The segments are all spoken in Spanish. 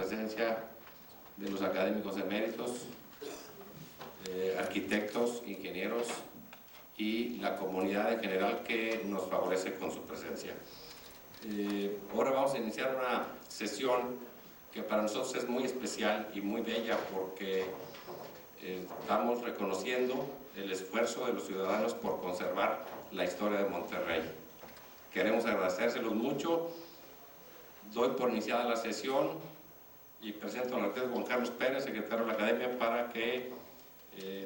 presencia de los académicos eméritos, arquitectos, ingenieros y la comunidad en general que nos favorece con su presencia. Ahora vamos a iniciar una sesión que para nosotros es muy especial y muy bella porque estamos reconociendo el esfuerzo de los ciudadanos por conservar la historia de Monterrey. Queremos agradecérselos mucho. Doy por iniciada la sesión y presento al arquitecto Juan Carlos Pérez, secretario de la Academia, para que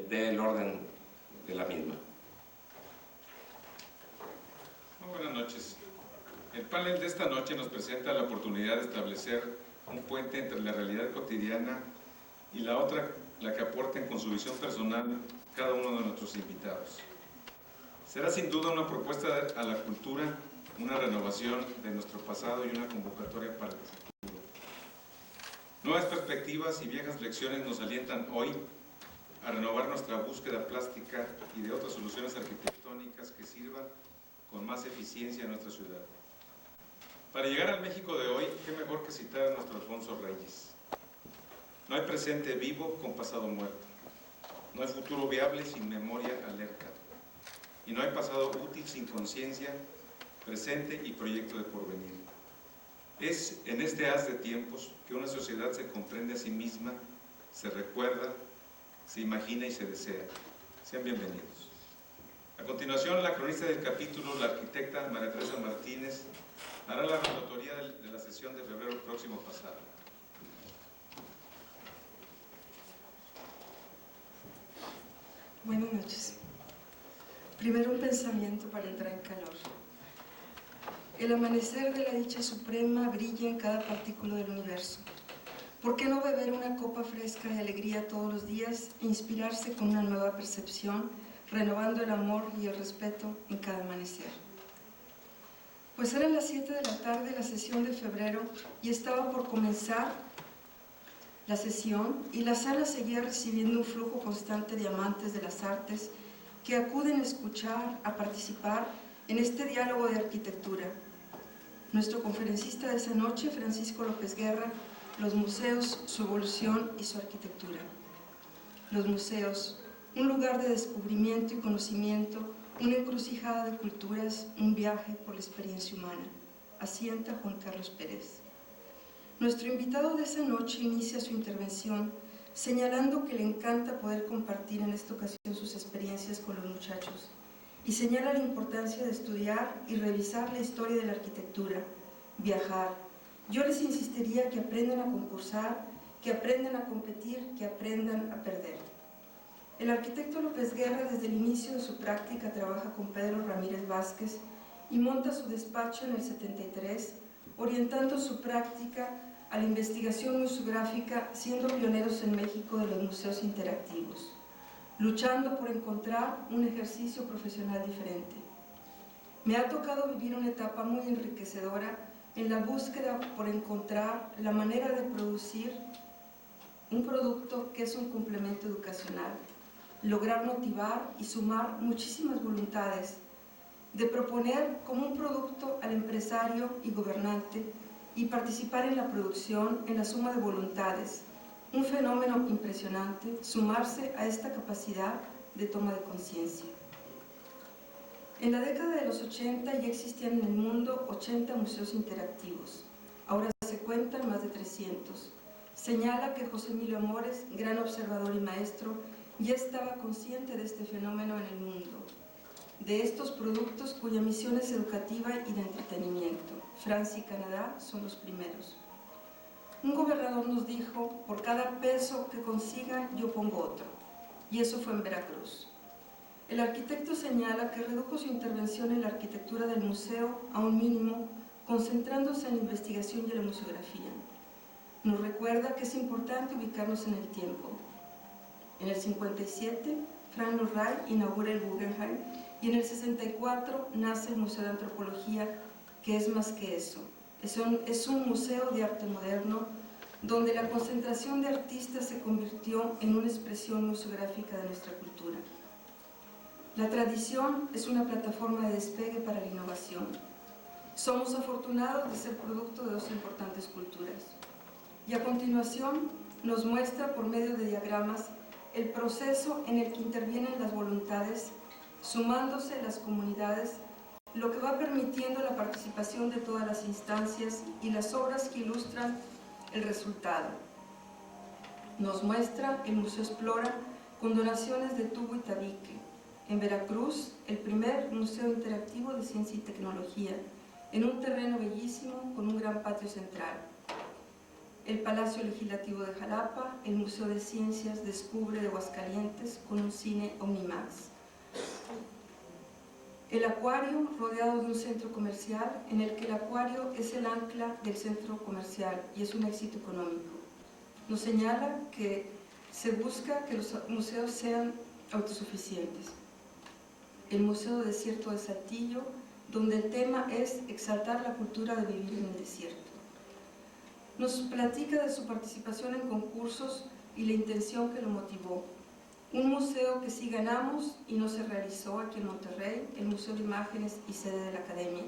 dé el orden de la misma. Muy buenas noches. El panel de esta noche nos presenta la oportunidad de establecer un puente entre la realidad cotidiana y la otra, la que aporten con su visión personal cada uno de nuestros invitados. Será sin duda una propuesta a la cultura, una renovación de nuestro pasado y una convocatoria para el futuro. Nuevas perspectivas y viejas lecciones nos alientan hoy a renovar nuestra búsqueda plástica y de otras soluciones arquitectónicas que sirvan con más eficiencia a nuestra ciudad. Para llegar al México de hoy, qué mejor que citar a nuestro Alfonso Reyes. No hay presente vivo con pasado muerto. No hay futuro viable sin memoria alerta. Y no hay pasado útil sin conciencia, presente y proyecto de porvenir. Es en este haz de tiempos que una sociedad se comprende a sí misma, se recuerda, se imagina y se desea. Sean bienvenidos. A continuación, la cronista del capítulo, la arquitecta María Teresa Martínez, hará la relatoría de la sesión de febrero próximo pasado. Buenas noches. Primero un pensamiento para entrar en calor. El amanecer de la dicha suprema brilla en cada partícula del universo. ¿Por qué no beber una copa fresca de alegría todos los días e inspirarse con una nueva percepción, renovando el amor y el respeto en cada amanecer? Pues eran las 7 de la tarde la sesión de febrero y estaba por comenzar la sesión y la sala seguía recibiendo un flujo constante de amantes de las artes que acuden a escuchar, a participar en este diálogo de arquitectura. Nuestro conferencista de esa noche, Francisco López Guerra, los museos, su evolución y su arquitectura. Los museos, un lugar de descubrimiento y conocimiento, una encrucijada de culturas, un viaje por la experiencia humana. Asienta Juan Carlos Pérez. Nuestro invitado de esa noche inicia su intervención señalando que le encanta poder compartir en esta ocasión sus experiencias con los muchachos y señala la importancia de estudiar y revisar la historia de la arquitectura, viajar. Yo les insistiría que aprendan a concursar, que aprendan a competir, que aprendan a perder. El arquitecto López Guerra desde el inicio de su práctica trabaja con Pedro Ramírez Vázquez y monta su despacho en el 73, orientando su práctica a la investigación museográfica, siendo pioneros en México de los museos interactivos, luchando por encontrar un ejercicio profesional diferente. Me ha tocado vivir una etapa muy enriquecedora en la búsqueda por encontrar la manera de producir un producto que es un complemento educacional, lograr motivar y sumar muchísimas voluntades, de proponer como un producto al empresario y gobernante y participar en la producción, en la suma de voluntades, un fenómeno impresionante, sumarse a esta capacidad de toma de conciencia. En la década de los 80 ya existían en el mundo 80 museos interactivos, ahora se cuentan más de 300. Señala que José Emilio Amores, gran observador y maestro, ya estaba consciente de este fenómeno en el mundo, de estos productos cuya misión es educativa y de entretenimiento. Francia y Canadá son los primeros. Un gobernador nos dijo, por cada peso que consigan yo pongo otro, y eso fue en Veracruz. El arquitecto señala que redujo su intervención en la arquitectura del museo a un mínimo, concentrándose en la investigación y en la museografía. Nos recuerda que es importante ubicarnos en el tiempo. En el 57, Frank Lloyd Wright inaugura el Guggenheim y en el 64 nace el Museo de Antropología, que es más que eso. Es un museo de arte moderno donde la concentración de artistas se convirtió en una expresión museográfica de nuestra cultura. La tradición es una plataforma de despegue para la innovación. Somos afortunados de ser producto de dos importantes culturas. y a continuación nos muestra por medio de diagramas el proceso en el que intervienen las voluntades, sumándose las comunidades, lo que va permitiendo la participación de todas las instancias y las obras que ilustran el resultado. Nos muestra el Museo Explora con donaciones de tubo y tabique. En Veracruz, el primer museo interactivo de ciencia y tecnología, en un terreno bellísimo con un gran patio central. El Palacio Legislativo de Jalapa, el Museo de Ciencias Descubre de Aguascalientes con un cine Omnimax. El acuario rodeado de un centro comercial en el que el acuario es el ancla del centro comercial y es un éxito económico. Nos señala que se busca que los museos sean autosuficientes. El Museo Desierto de Saltillo, donde el tema es exaltar la cultura de vivir en el desierto. Nos platica de su participación en concursos y la intención que lo motivó. Un museo que sí ganamos y no se realizó aquí en Monterrey, el Museo de Imágenes y sede de la Academia.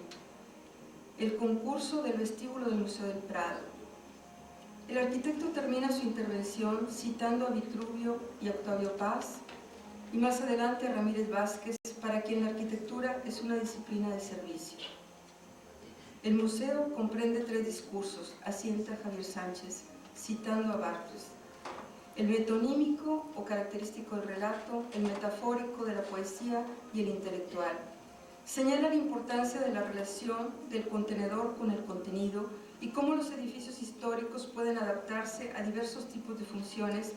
El concurso del vestíbulo del Museo del Prado. El arquitecto termina su intervención citando a Vitruvio y a Octavio Paz, y más adelante a Ramírez Vázquez, para quien la arquitectura es una disciplina de servicio. El museo comprende 3 discursos, asienta Javier Sánchez, citando a Barthes. El metonímico o característico del relato, el metafórico de la poesía y el intelectual. Señala la importancia de la relación del contenedor con el contenido y cómo los edificios históricos pueden adaptarse a diversos tipos de funciones,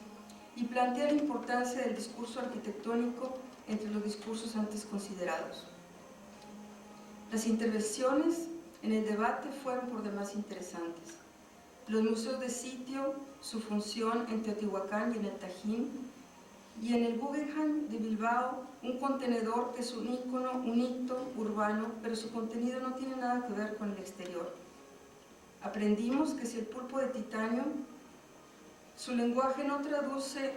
y plantea la importancia del discurso arquitectónico entre los discursos antes considerados. Las intervenciones en el debate fueron por demás interesantes. Los museos de sitio, su función en Teotihuacán y en el Tajín, y en el Guggenheim de Bilbao, un contenedor que es un ícono, un hito urbano, pero su contenido no tiene nada que ver con el exterior. Aprendimos que si el pulpo de titanio, su lenguaje no traduce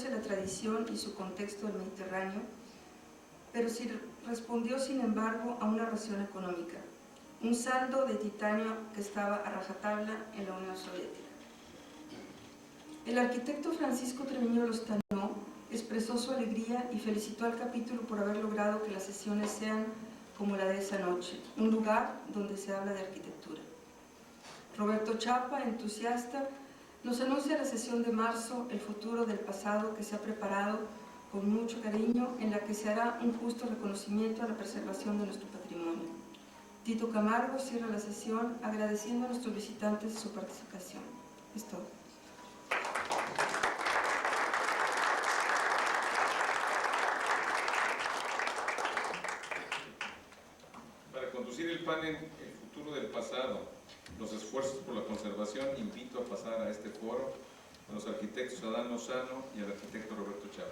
la tradición y su contexto del Mediterráneo, pero sí respondió, sin embargo, a una razón económica, un saldo de titanio que estaba a rajatabla en la Unión Soviética. El arquitecto Francisco Treviño Loztanó expresó su alegría y felicitó al capítulo por haber logrado que las sesiones sean como la de esa noche, un lugar donde se habla de arquitectura. Roberto Chapa, entusiasta, nos anuncia la sesión de marzo, el futuro del pasado, que se ha preparado con mucho cariño, en la que se hará un justo reconocimiento a la preservación de nuestro patrimonio. Tito Camargo cierra la sesión agradeciendo a nuestros visitantes su participación. Es todo. Para conducir el panel El futuro del pasado, los esfuerzos por la conservación, invito a pasar a este foro a los arquitectos Adán Lozano y al arquitecto Roberto Chapa.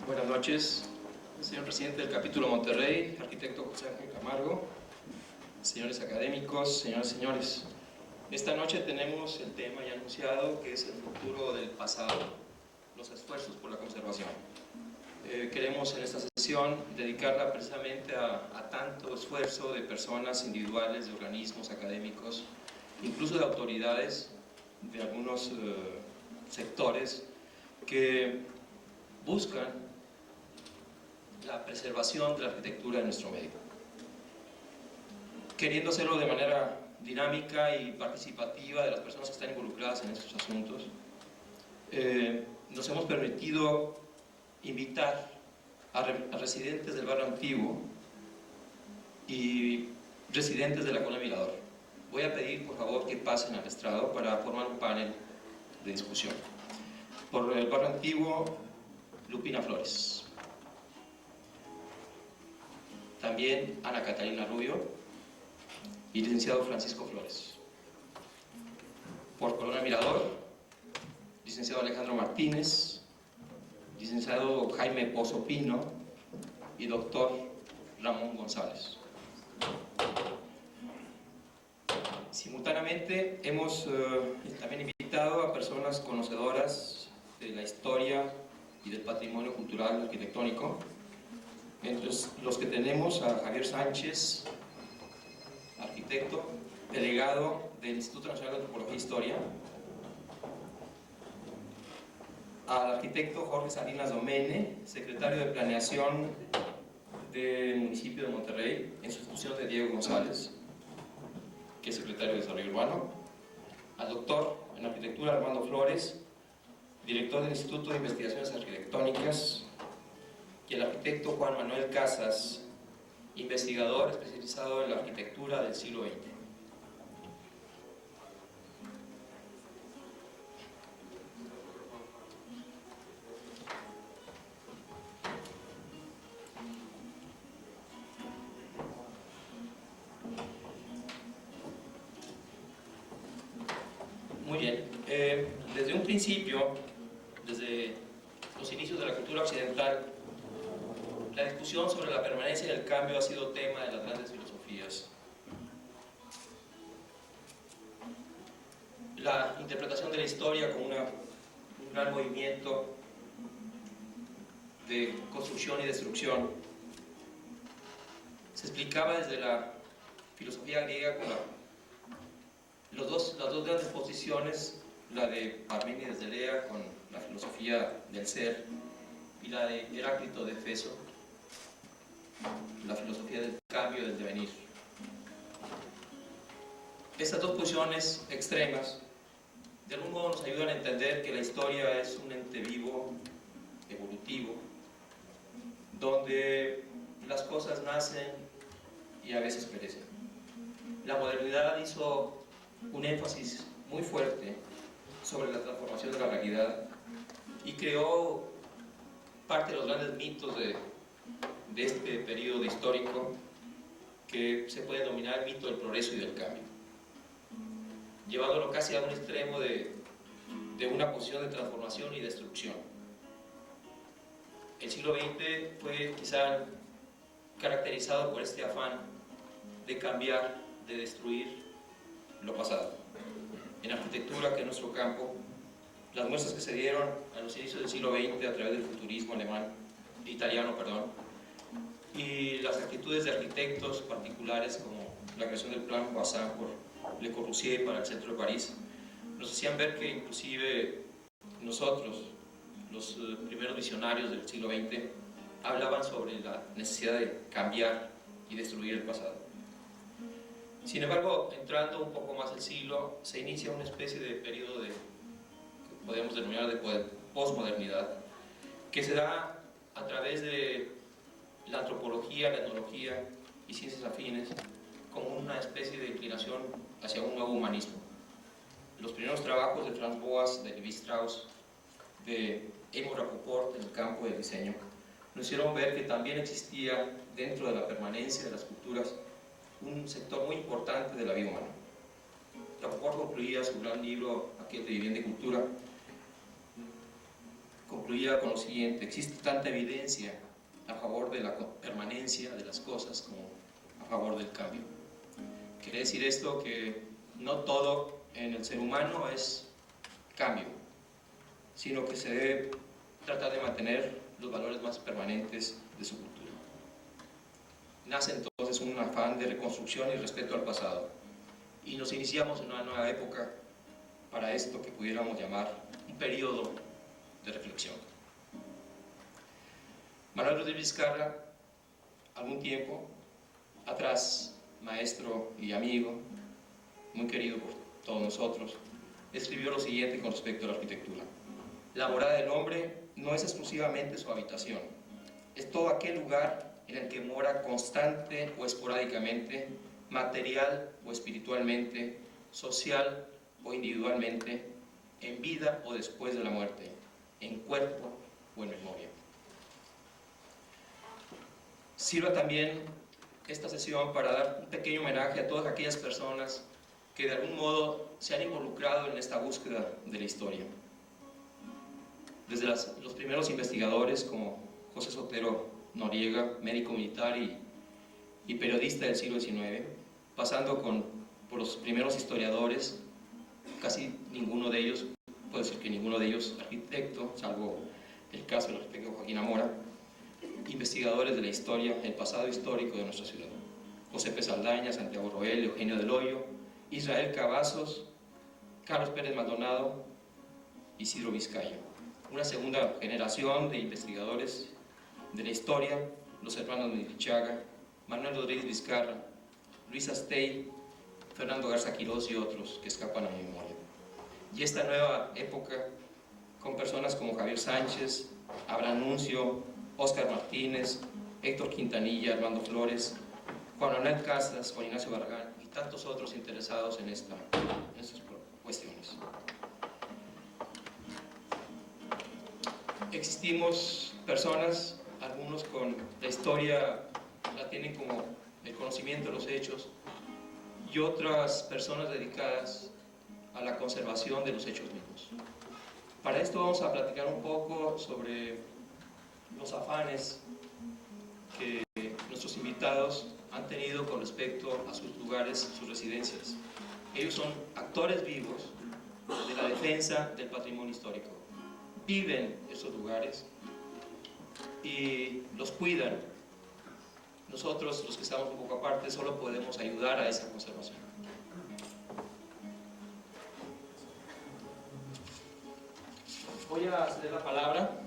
Buenas noches, señor presidente del capítulo Monterrey, arquitecto José Ángel Camargo, señores académicos, señoras y señores. Esta noche tenemos el tema ya anunciado, que es el futuro del pasado, los esfuerzos por la conservación. Queremos en esta sesión dedicarla precisamente a tanto esfuerzo de personas individuales, de organismos académicos, incluso de autoridades de algunos sectores que buscan la preservación de la arquitectura en nuestro medio, queriendo hacerlo de manera dinámica y participativa de las personas que están involucradas en estos asuntos. Nos hemos permitido invitar a residentes del barrio antiguo y residentes de la colonia Mirador. Voy a pedir por favor que pasen al estrado para formar un panel de discusión. Por el barrio antiguo, Lupina Flores. También Ana Catalina Rubio y licenciado Francisco Flores. Por Colonia Mirador, licenciado Alejandro Martínez, licenciado Jaime Pozo Pino y doctor Ramón González. Simultáneamente hemos también invitado invitado a personas conocedoras de la historia y del patrimonio cultural arquitectónico. Entre los que tenemos a Javier Sánchez, arquitecto, delegado del Instituto Nacional de Antropología e Historia, al arquitecto Jorge Salinas Domene, secretario de Planeación del municipio de Monterrey, en sustitución de Diego González, que es secretario de Desarrollo Urbano, al doctor en Arquitectura Armando Flores, director del Instituto de Investigaciones Arquitectónicas, y el arquitecto Juan Manuel Casas, investigador especializado en la arquitectura del siglo XX. Muy bien, desde un principio, desde los inicios de la cultura occidental, la discusión sobre la permanencia del cambio ha sido tema de las grandes filosofías. La interpretación de la historia como un gran movimiento de construcción y destrucción se explicaba desde la filosofía griega con las dos grandes posiciones, la de Parménides de Elea con la filosofía del ser y la de Heráclito de Éfeso, la filosofía del cambio y del devenir. Estas dos posiciones extremas de algún modo nos ayudan a entender que la historia es un ente vivo, evolutivo, donde las cosas nacen y a veces perecen. La modernidad hizo un énfasis muy fuerte sobre la transformación de la realidad y creó parte de los grandes mitos de este periodo histórico que se puede denominar el mito del progreso y del cambio, llevándolo casi a un extremo de una posición de transformación y destrucción. El siglo XX fue quizá caracterizado por este afán de cambiar, de destruir lo pasado. En arquitectura, que es nuestro campo, las muestras que se dieron a los inicios del siglo XX a través del futurismo italiano, y las actitudes de arquitectos particulares como la creación del plan Poisson por Le Corbusier para el centro de París, nos hacían ver que inclusive nosotros, los primeros visionarios del siglo XX, hablaban sobre la necesidad de cambiar y destruir el pasado. Sin embargo, entrando un poco más el siglo, se inicia una especie de periodo que podemos denominar de posmodernidad, que se da a través de la antropología, la etnología y ciencias afines como una especie de inclinación hacia un nuevo humanismo. Los primeros trabajos de Franz Boas, de Levi Strauss, de Amos Rapoport en el campo del diseño, nos hicieron ver que también existía dentro de la permanencia de las culturas un sector muy importante de la vida humana. Rapoport concluía su gran libro, aquel de Vivienda y Cultura, concluía con lo siguiente: existe tanta evidencia a favor de la permanencia de las cosas como a favor del cambio. Quiere decir esto que no todo en el ser humano es cambio, sino que se debe tratar de mantener los valores más permanentes de su cultura. Nace entonces un afán de reconstrucción y respeto al pasado, y nos iniciamos en una nueva época para esto que pudiéramos llamar un periodo de reflexión. Manuel Rodríguez Vizcarra, algún tiempo atrás, maestro y amigo, muy querido por todos nosotros, escribió lo siguiente con respecto a la arquitectura: la morada del hombre no es exclusivamente su habitación, es todo aquel lugar en el que mora constante o esporádicamente, material o espiritualmente, social o individualmente, en vida o después de la muerte, en cuerpo o en memoria. Sirva también esta sesión para dar un pequeño homenaje a todas aquellas personas que de algún modo se han involucrado en esta búsqueda de la historia. Desde los primeros investigadores como José Sotero Noriega, médico militar y periodista del siglo XIX, pasando por los primeros historiadores, casi ninguno de ellos, puedo decir que ninguno de ellos arquitecto, salvo el caso del arquitecto Joaquín Amora, investigadores de la historia, el pasado histórico de nuestra ciudad. José P. Saldaña, Santiago Roel, Eugenio del Hoyo, Israel Cavazos, Carlos Pérez Maldonado, Isidro Vizcaya. Una segunda generación de investigadores de la historia, los hermanos Mendichaga, Manuel Rodríguez Vizcarra, Luis Astey, Fernando Garza Quirós y otros que escapan a mi memoria. Y esta nueva época, con personas como Javier Sánchez, Abraham Nuncio, Óscar Martínez, Héctor Quintanilla, Armando Flores, Juan Manuel Casas, Juan Ignacio Barragán y tantos otros interesados en estas cuestiones. Existimos personas, algunos con la historia la tienen como el conocimiento de los hechos, y otras personas dedicadas a la conservación de los hechos mismos. Para esto vamos a platicar un poco sobre los afanes que nuestros invitados han tenido con respecto a sus lugares, sus residencias. Ellos son actores vivos de la defensa del patrimonio histórico. Viven esos lugares y los cuidan. Nosotros, los que estamos un poco aparte, solo podemos ayudar a esa conservación. Voy a ceder la palabra.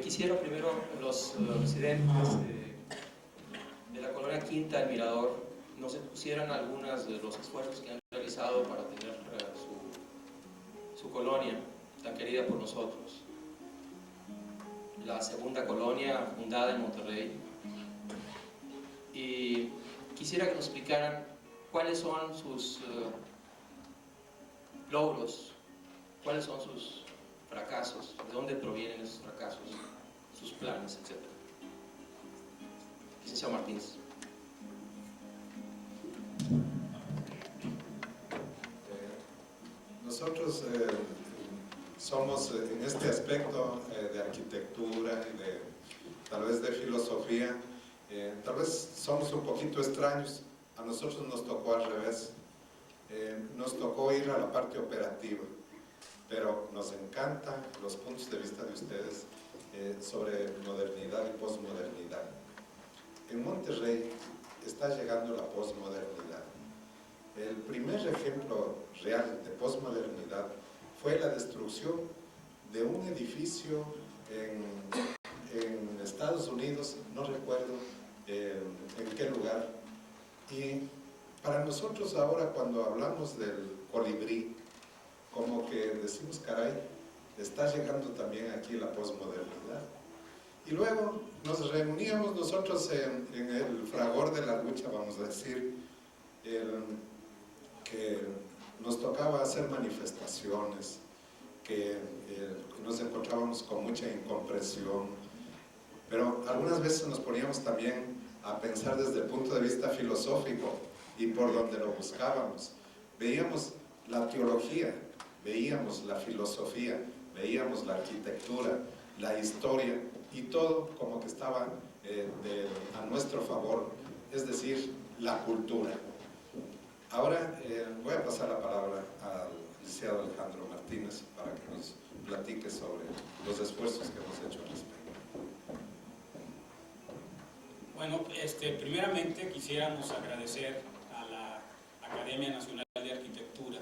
Quisiera primero los residentes de la colonia Quinta del Mirador nos expusieran algunos de los esfuerzos que han realizado para tener su colonia tan querida por nosotros. La segunda colonia fundada en Monterrey. Y quisiera que nos explicaran cuáles son sus logros, cuáles son sus fracasos, de dónde provienen esos fracasos, sus planes, etc. Licenciado Martínez. Nosotros somos en este aspecto de arquitectura y de tal vez de filosofía, tal vez somos un poquito extraños. A nosotros nos tocó al revés, nos tocó ir a la parte operativa, pero nos encantan los puntos de vista de ustedes sobre modernidad y posmodernidad. En Monterrey está llegando la posmodernidad. El primer ejemplo real de posmodernidad fue la destrucción de un edificio en Estados Unidos, no recuerdo en qué lugar. Y para nosotros ahora, cuando hablamos del colibrí, como que decimos, caray, está llegando también aquí la posmodernidad. Y luego nos reuníamos nosotros en el fragor de la lucha, vamos a decir, que nos tocaba hacer manifestaciones, que nos encontrábamos con mucha incomprensión, pero algunas veces nos poníamos también a pensar desde el punto de vista filosófico y por donde lo buscábamos. Veíamos la teología, veíamos la filosofía, veíamos la arquitectura, la historia, y todo como que estaba a nuestro favor, es decir, la cultura. Ahora voy a pasar la palabra al licenciado Alejandro Martínez para que nos platique sobre los esfuerzos que hemos hecho al respecto. Bueno, primeramente quisiéramos agradecer a la Academia Nacional de Arquitectura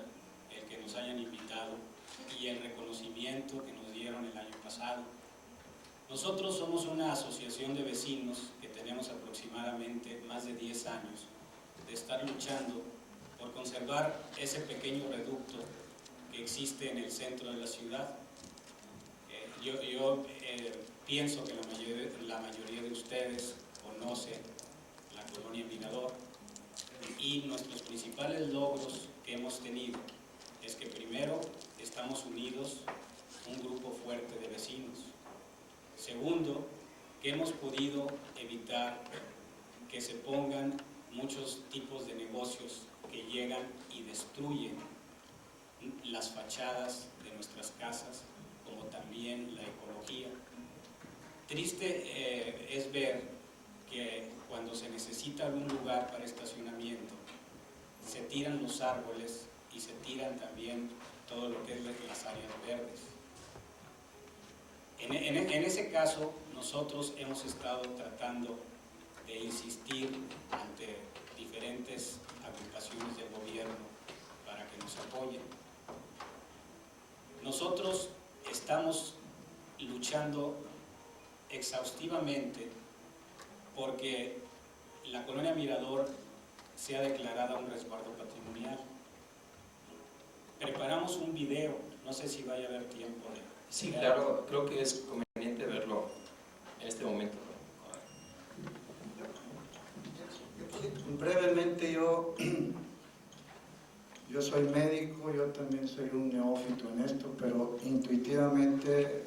el que nos hayan invitado y el reconocimiento que nos dieron el año pasado. Nosotros somos una asociación de vecinos que tenemos aproximadamente más de 10 años de estar luchando por conservar ese pequeño reducto que existe en el centro de la ciudad. Yo pienso que la mayoría de ustedes conoce la colonia Mirador. y nuestros principales logros que hemos tenido es que primero estamos unidos, un grupo fuerte de vecinos. Segundo, que hemos podido evitar que se pongan muchos tipos de negocios que llegan y destruyen las fachadas de nuestras casas, como también la ecología. Triste es ver que cuando se necesita algún lugar para estacionamiento, se tiran los árboles y se tiran también todo lo que es las áreas verdes. En ese caso, nosotros hemos estado tratando de insistir ante diferentes agrupaciones de gobierno para que nos apoyen. Nosotros estamos luchando exhaustivamente porque la colonia Mirador sea declarada un resguardo patrimonial. Preparamos un video, no sé si vaya a haber tiempo de... Sí, claro, creo que es conveniente verlo en este momento. Brevemente, yo soy médico, yo también soy un neófito en esto, pero intuitivamente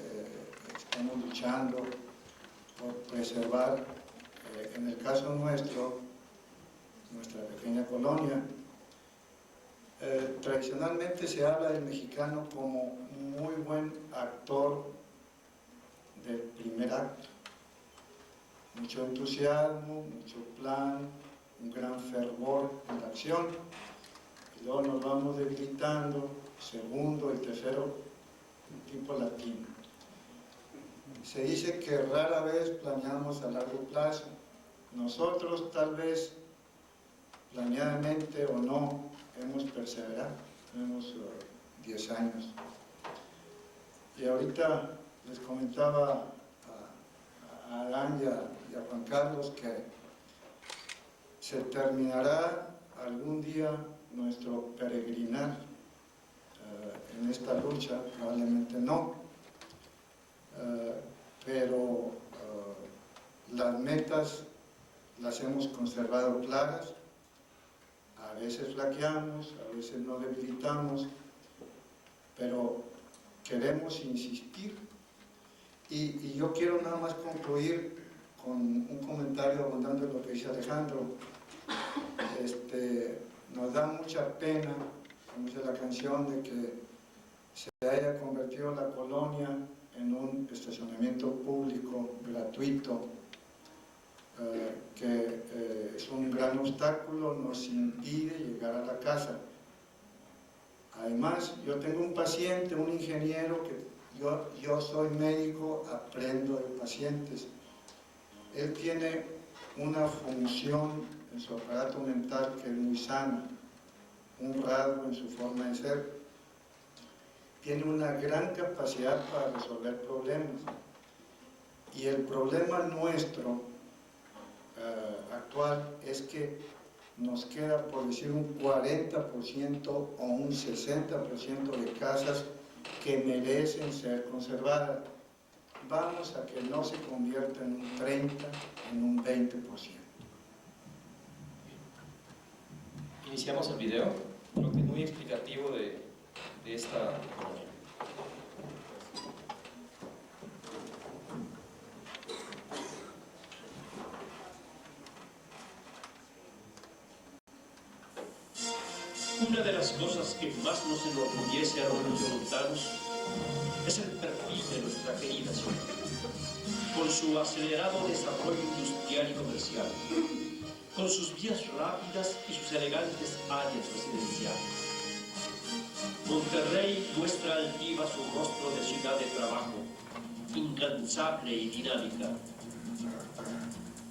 estamos luchando por preservar, en el caso nuestro, nuestra pequeña colonia. Tradicionalmente se habla del mexicano como un muy buen actor del primer acto. Mucho entusiasmo, mucho plan, un gran fervor en la acción, y luego nos vamos debilitando, segundo y tercero, tipo latino. Se dice que rara vez planeamos a largo plazo. Nosotros tal vez, planeadamente o no, hemos perseverado, tenemos 10 años. Y ahorita les comentaba a Adán y a Juan Carlos que se terminará algún día nuestro peregrinar en esta lucha, probablemente no, pero las metas las hemos conservado claras. A veces flaqueamos, a veces nos debilitamos, pero queremos insistir. Y yo quiero nada más concluir con un comentario abundando en lo que dice Alejandro. Nos da mucha pena, como dice la canción, de que se haya convertido la colonia en un estacionamiento público gratuito, que es un gran obstáculo, nos impide llegar a la casa. Además, yo tengo un paciente, un ingeniero, que yo soy médico, aprendo de pacientes. Él tiene una función en su aparato mental que es muy sana, un rasgo en su forma de ser. Tiene una gran capacidad para resolver problemas. Y el problema nuestro actual es que nos queda, por decir, un 40% o un 60% de casas que merecen ser conservadas. Vamos a que no se convierta en un 30%, en un 20%. Iniciamos el video, creo que es muy explicativo de esta colonia. Una de las cosas que más nos enorgullece a los regiomontanos es el perfil de nuestra querida ciudad, con su acelerado desarrollo industrial y comercial, con sus vías rápidas y sus elegantes áreas residenciales. Monterrey muestra altiva su rostro de ciudad de trabajo, incansable y dinámica.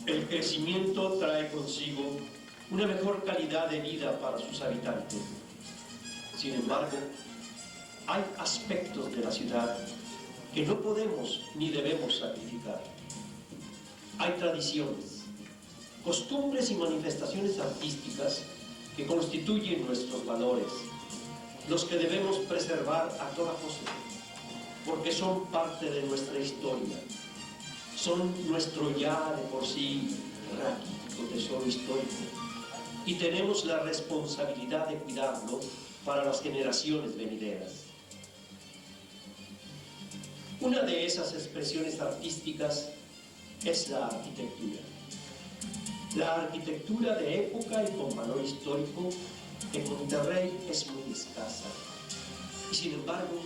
El crecimiento trae consigo una mejor calidad de vida para sus habitantes. Sin embargo, hay aspectos de la ciudad que no podemos ni debemos sacrificar. Hay tradiciones, costumbres y manifestaciones artísticas que constituyen nuestros valores, los que debemos preservar a toda costa, porque son parte de nuestra historia, son nuestro ya de por sí raquítico tesoro histórico, y tenemos la responsabilidad de cuidarlo para las generaciones venideras. Una de esas expresiones artísticas es la arquitectura. La arquitectura de época y con valor histórico en Monterrey es muy escasa. Y sin embargo,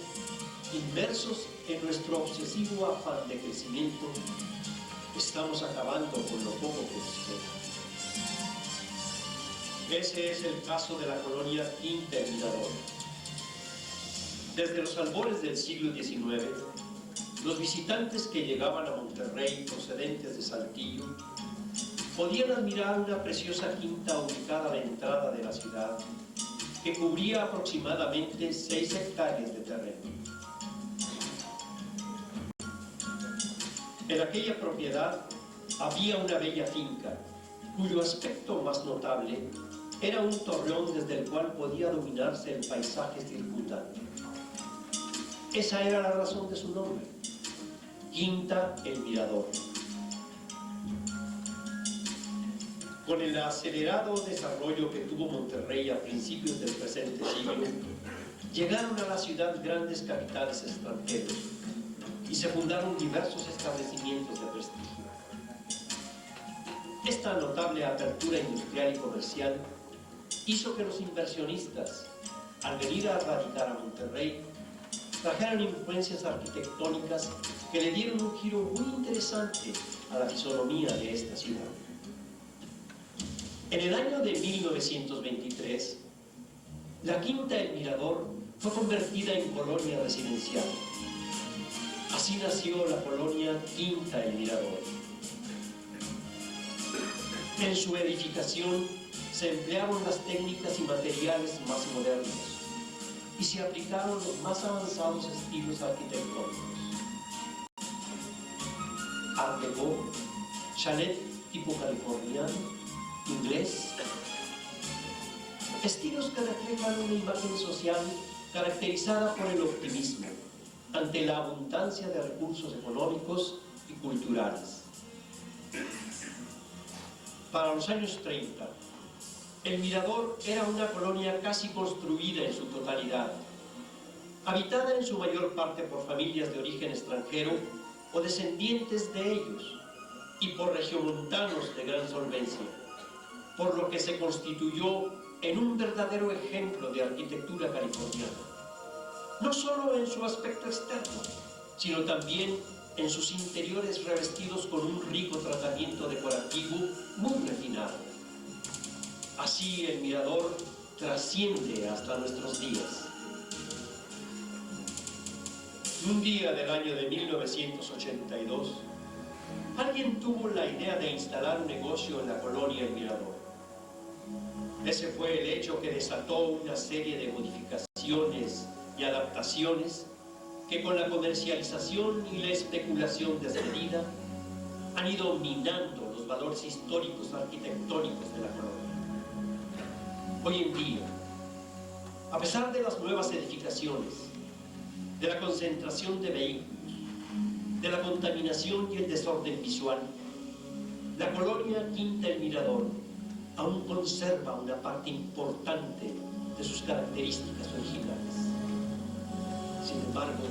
inmersos en nuestro obsesivo afán de crecimiento, estamos acabando con lo poco que nos queda. Ese es el caso de la colonia Quinta El Mirador. Desde los albores del siglo XIX, los visitantes que llegaban a Monterrey procedentes de Saltillo podían admirar una preciosa quinta ubicada a la entrada de la ciudad que cubría aproximadamente 6 hectáreas de terreno. En aquella propiedad había una bella finca, cuyo aspecto más notable era un torreón desde el cual podía dominarse el paisaje circundante. Esa era la razón de su nombre, Quinta El Mirador. Con el acelerado desarrollo que tuvo Monterrey a principios del presente siglo, llegaron a la ciudad grandes capitales extranjeros y se fundaron diversos establecimientos de prestigio. Esta notable apertura industrial y comercial hizo que los inversionistas, al venir a radicar a Monterrey, trajeran influencias arquitectónicas que le dieron un giro muy interesante a la fisonomía de esta ciudad. En el año de 1923, la Quinta El Mirador fue convertida en colonia residencial. Así nació la colonia Quinta El Mirador. En su edificación se emplearon las técnicas y materiales más modernos y se aplicaron los más avanzados estilos arquitectónicos. Art Deco, chalet tipo californiano, inglés, estilos que reflejan una imagen social caracterizada por el optimismo ante la abundancia de recursos económicos y culturales. Para los años 30, El Mirador era una colonia casi construida en su totalidad, habitada en su mayor parte por familias de origen extranjero o descendientes de ellos, y por regiomontanos de gran solvencia, por lo que se constituyó en un verdadero ejemplo de arquitectura californiana, no solo en su aspecto externo, sino también en sus interiores revestidos con un rico tratamiento decorativo muy refinado. Así El Mirador trasciende hasta nuestros días. Un día del año de 1982, alguien tuvo la idea de instalar un negocio en la colonia El Mirador. Ese fue el hecho que desató una serie de modificaciones y adaptaciones que con la comercialización y la especulación desmedida han ido minando los valores históricos arquitectónicos de la colonia. Hoy en día, a pesar de las nuevas edificaciones, de la concentración de vehículos, de la contaminación y el desorden visual, la colonia Quinta El Mirador aún conserva una parte importante de sus características originales. Sin embargo,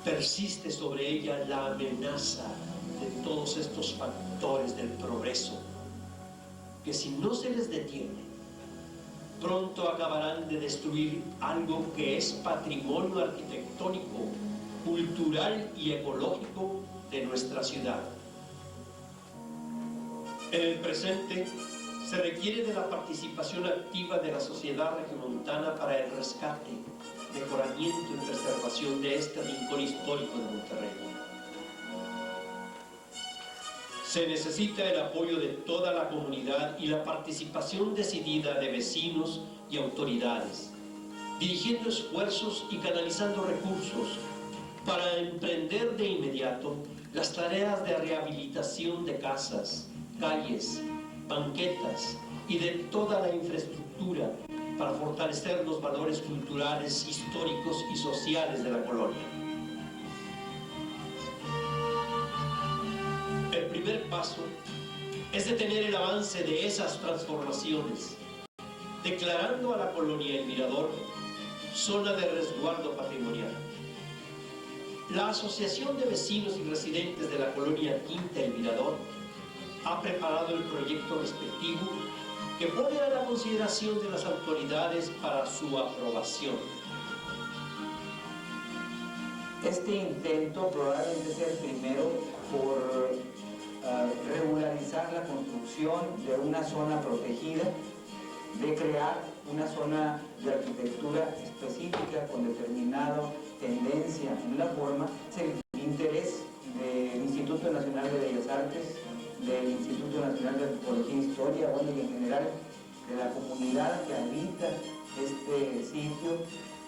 persiste sobre ella la amenaza de todos estos factores del progreso, que si no se les detiene, pronto acabarán de destruir algo que es patrimonio arquitectónico, cultural y ecológico de nuestra ciudad. En el presente, se requiere de la participación activa de la sociedad regiomontana para el rescate, mejoramiento y preservación de este rincón histórico de Monterrey. Se necesita el apoyo de toda la comunidad y la participación decidida de vecinos y autoridades, dirigiendo esfuerzos y canalizando recursos para emprender de inmediato las tareas de rehabilitación de casas, calles, banquetas y de toda la infraestructura para fortalecer los valores culturales, históricos y sociales de la colonia. El primer paso es detener el avance de esas transformaciones, declarando a la colonia El Mirador zona de resguardo patrimonial. La Asociación de Vecinos y Residentes de la colonia Quinta El Mirador ha preparado el proyecto respectivo que pone a la consideración de las autoridades para su aprobación. Este intento probablemente sea el primero por regularizar la construcción de una zona protegida, de crear una zona de arquitectura específica con determinada tendencia en la forma. Es el interés del Instituto Nacional de Bellas Artes, del Instituto Nacional de Antropología e Historia, bueno, y en general de la comunidad que habita este sitio,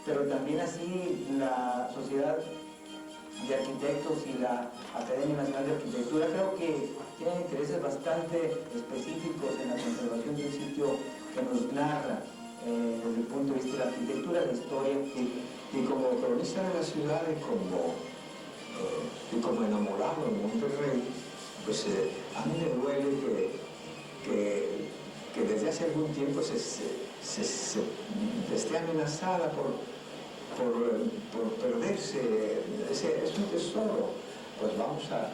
pero también así la Sociedad de Arquitectos y la Academia Nacional de Arquitectura. Creo que tienen intereses bastante específicos en la conservación de un sitio que nos narra desde el punto de vista de la arquitectura, la historia. Y como cronista de la ciudad y como enamorado de Monterrey, pues a mí me duele que desde hace algún tiempo se esté amenazada por perderse. Es un tesoro. Pues vamos a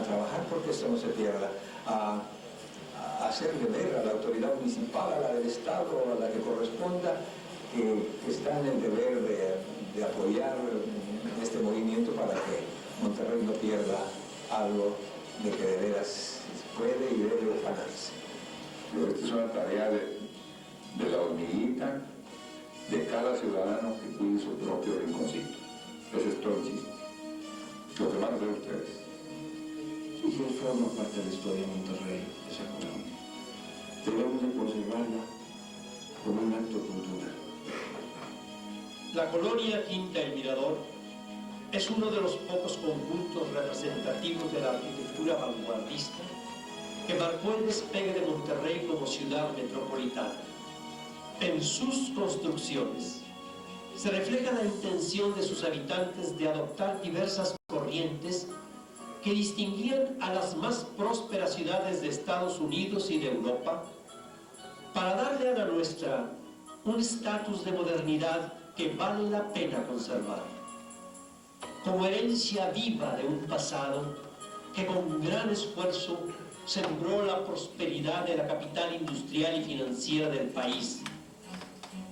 trabajar porque esto no se pierda, a hacerle ver a la autoridad municipal, a la del Estado, a la que corresponda, que está en el deber de apoyar este movimiento para que Monterrey no pierda algo de que de veras puede y debe ufanarse. Esta es una tarea de la hormiguita, de cada ciudadano que cuide su propio rinconcito. Ese es todo el chiste. Lo que van a hacer ustedes. Y que forma parte de la historia de Monterrey, esa colonia. Debemos de conservarla como un acto cultural. La colonia Quinta El Mirador es uno de los pocos conjuntos representativos de la arquitectura vanguardista que marcó el despegue de Monterrey como ciudad metropolitana. En sus construcciones se refleja la intención de sus habitantes de adoptar diversas corrientes que distinguían a las más prósperas ciudades de Estados Unidos y de Europa para darle a la nuestra un estatus de modernidad que vale la pena conservar, como herencia viva de un pasado que con gran esfuerzo sembró la prosperidad de la capital industrial y financiera del país,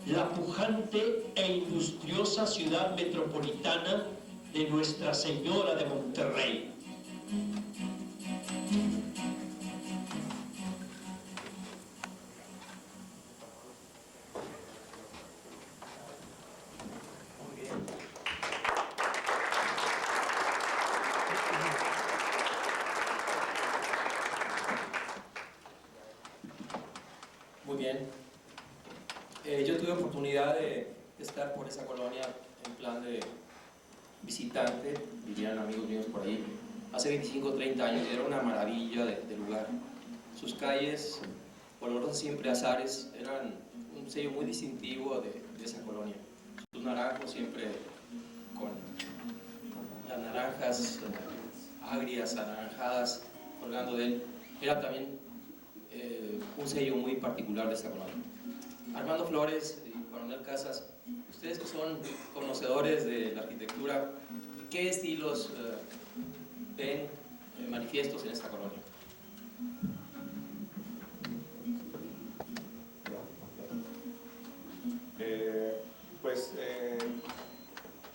la pujante e industriosa ciudad metropolitana de Nuestra Señora de Monterrey. Muy bien. Yo tuve oportunidad de estar por esa colonia en plan de visitante, dirían amigos míos por ahí, hace 25 o 30 años, y era una maravilla de lugar. Sus calles, olorosas siempre azares, eran un sello muy distintivo de esa colonia. Sus naranjos siempre con las naranjas agrias, anaranjadas, colgando de él, era también un sello muy particular de esta colonia. Armando Flores y Coronel Casas, ustedes que son conocedores de la arquitectura, ¿qué estilos ven manifiestos en esta colonia?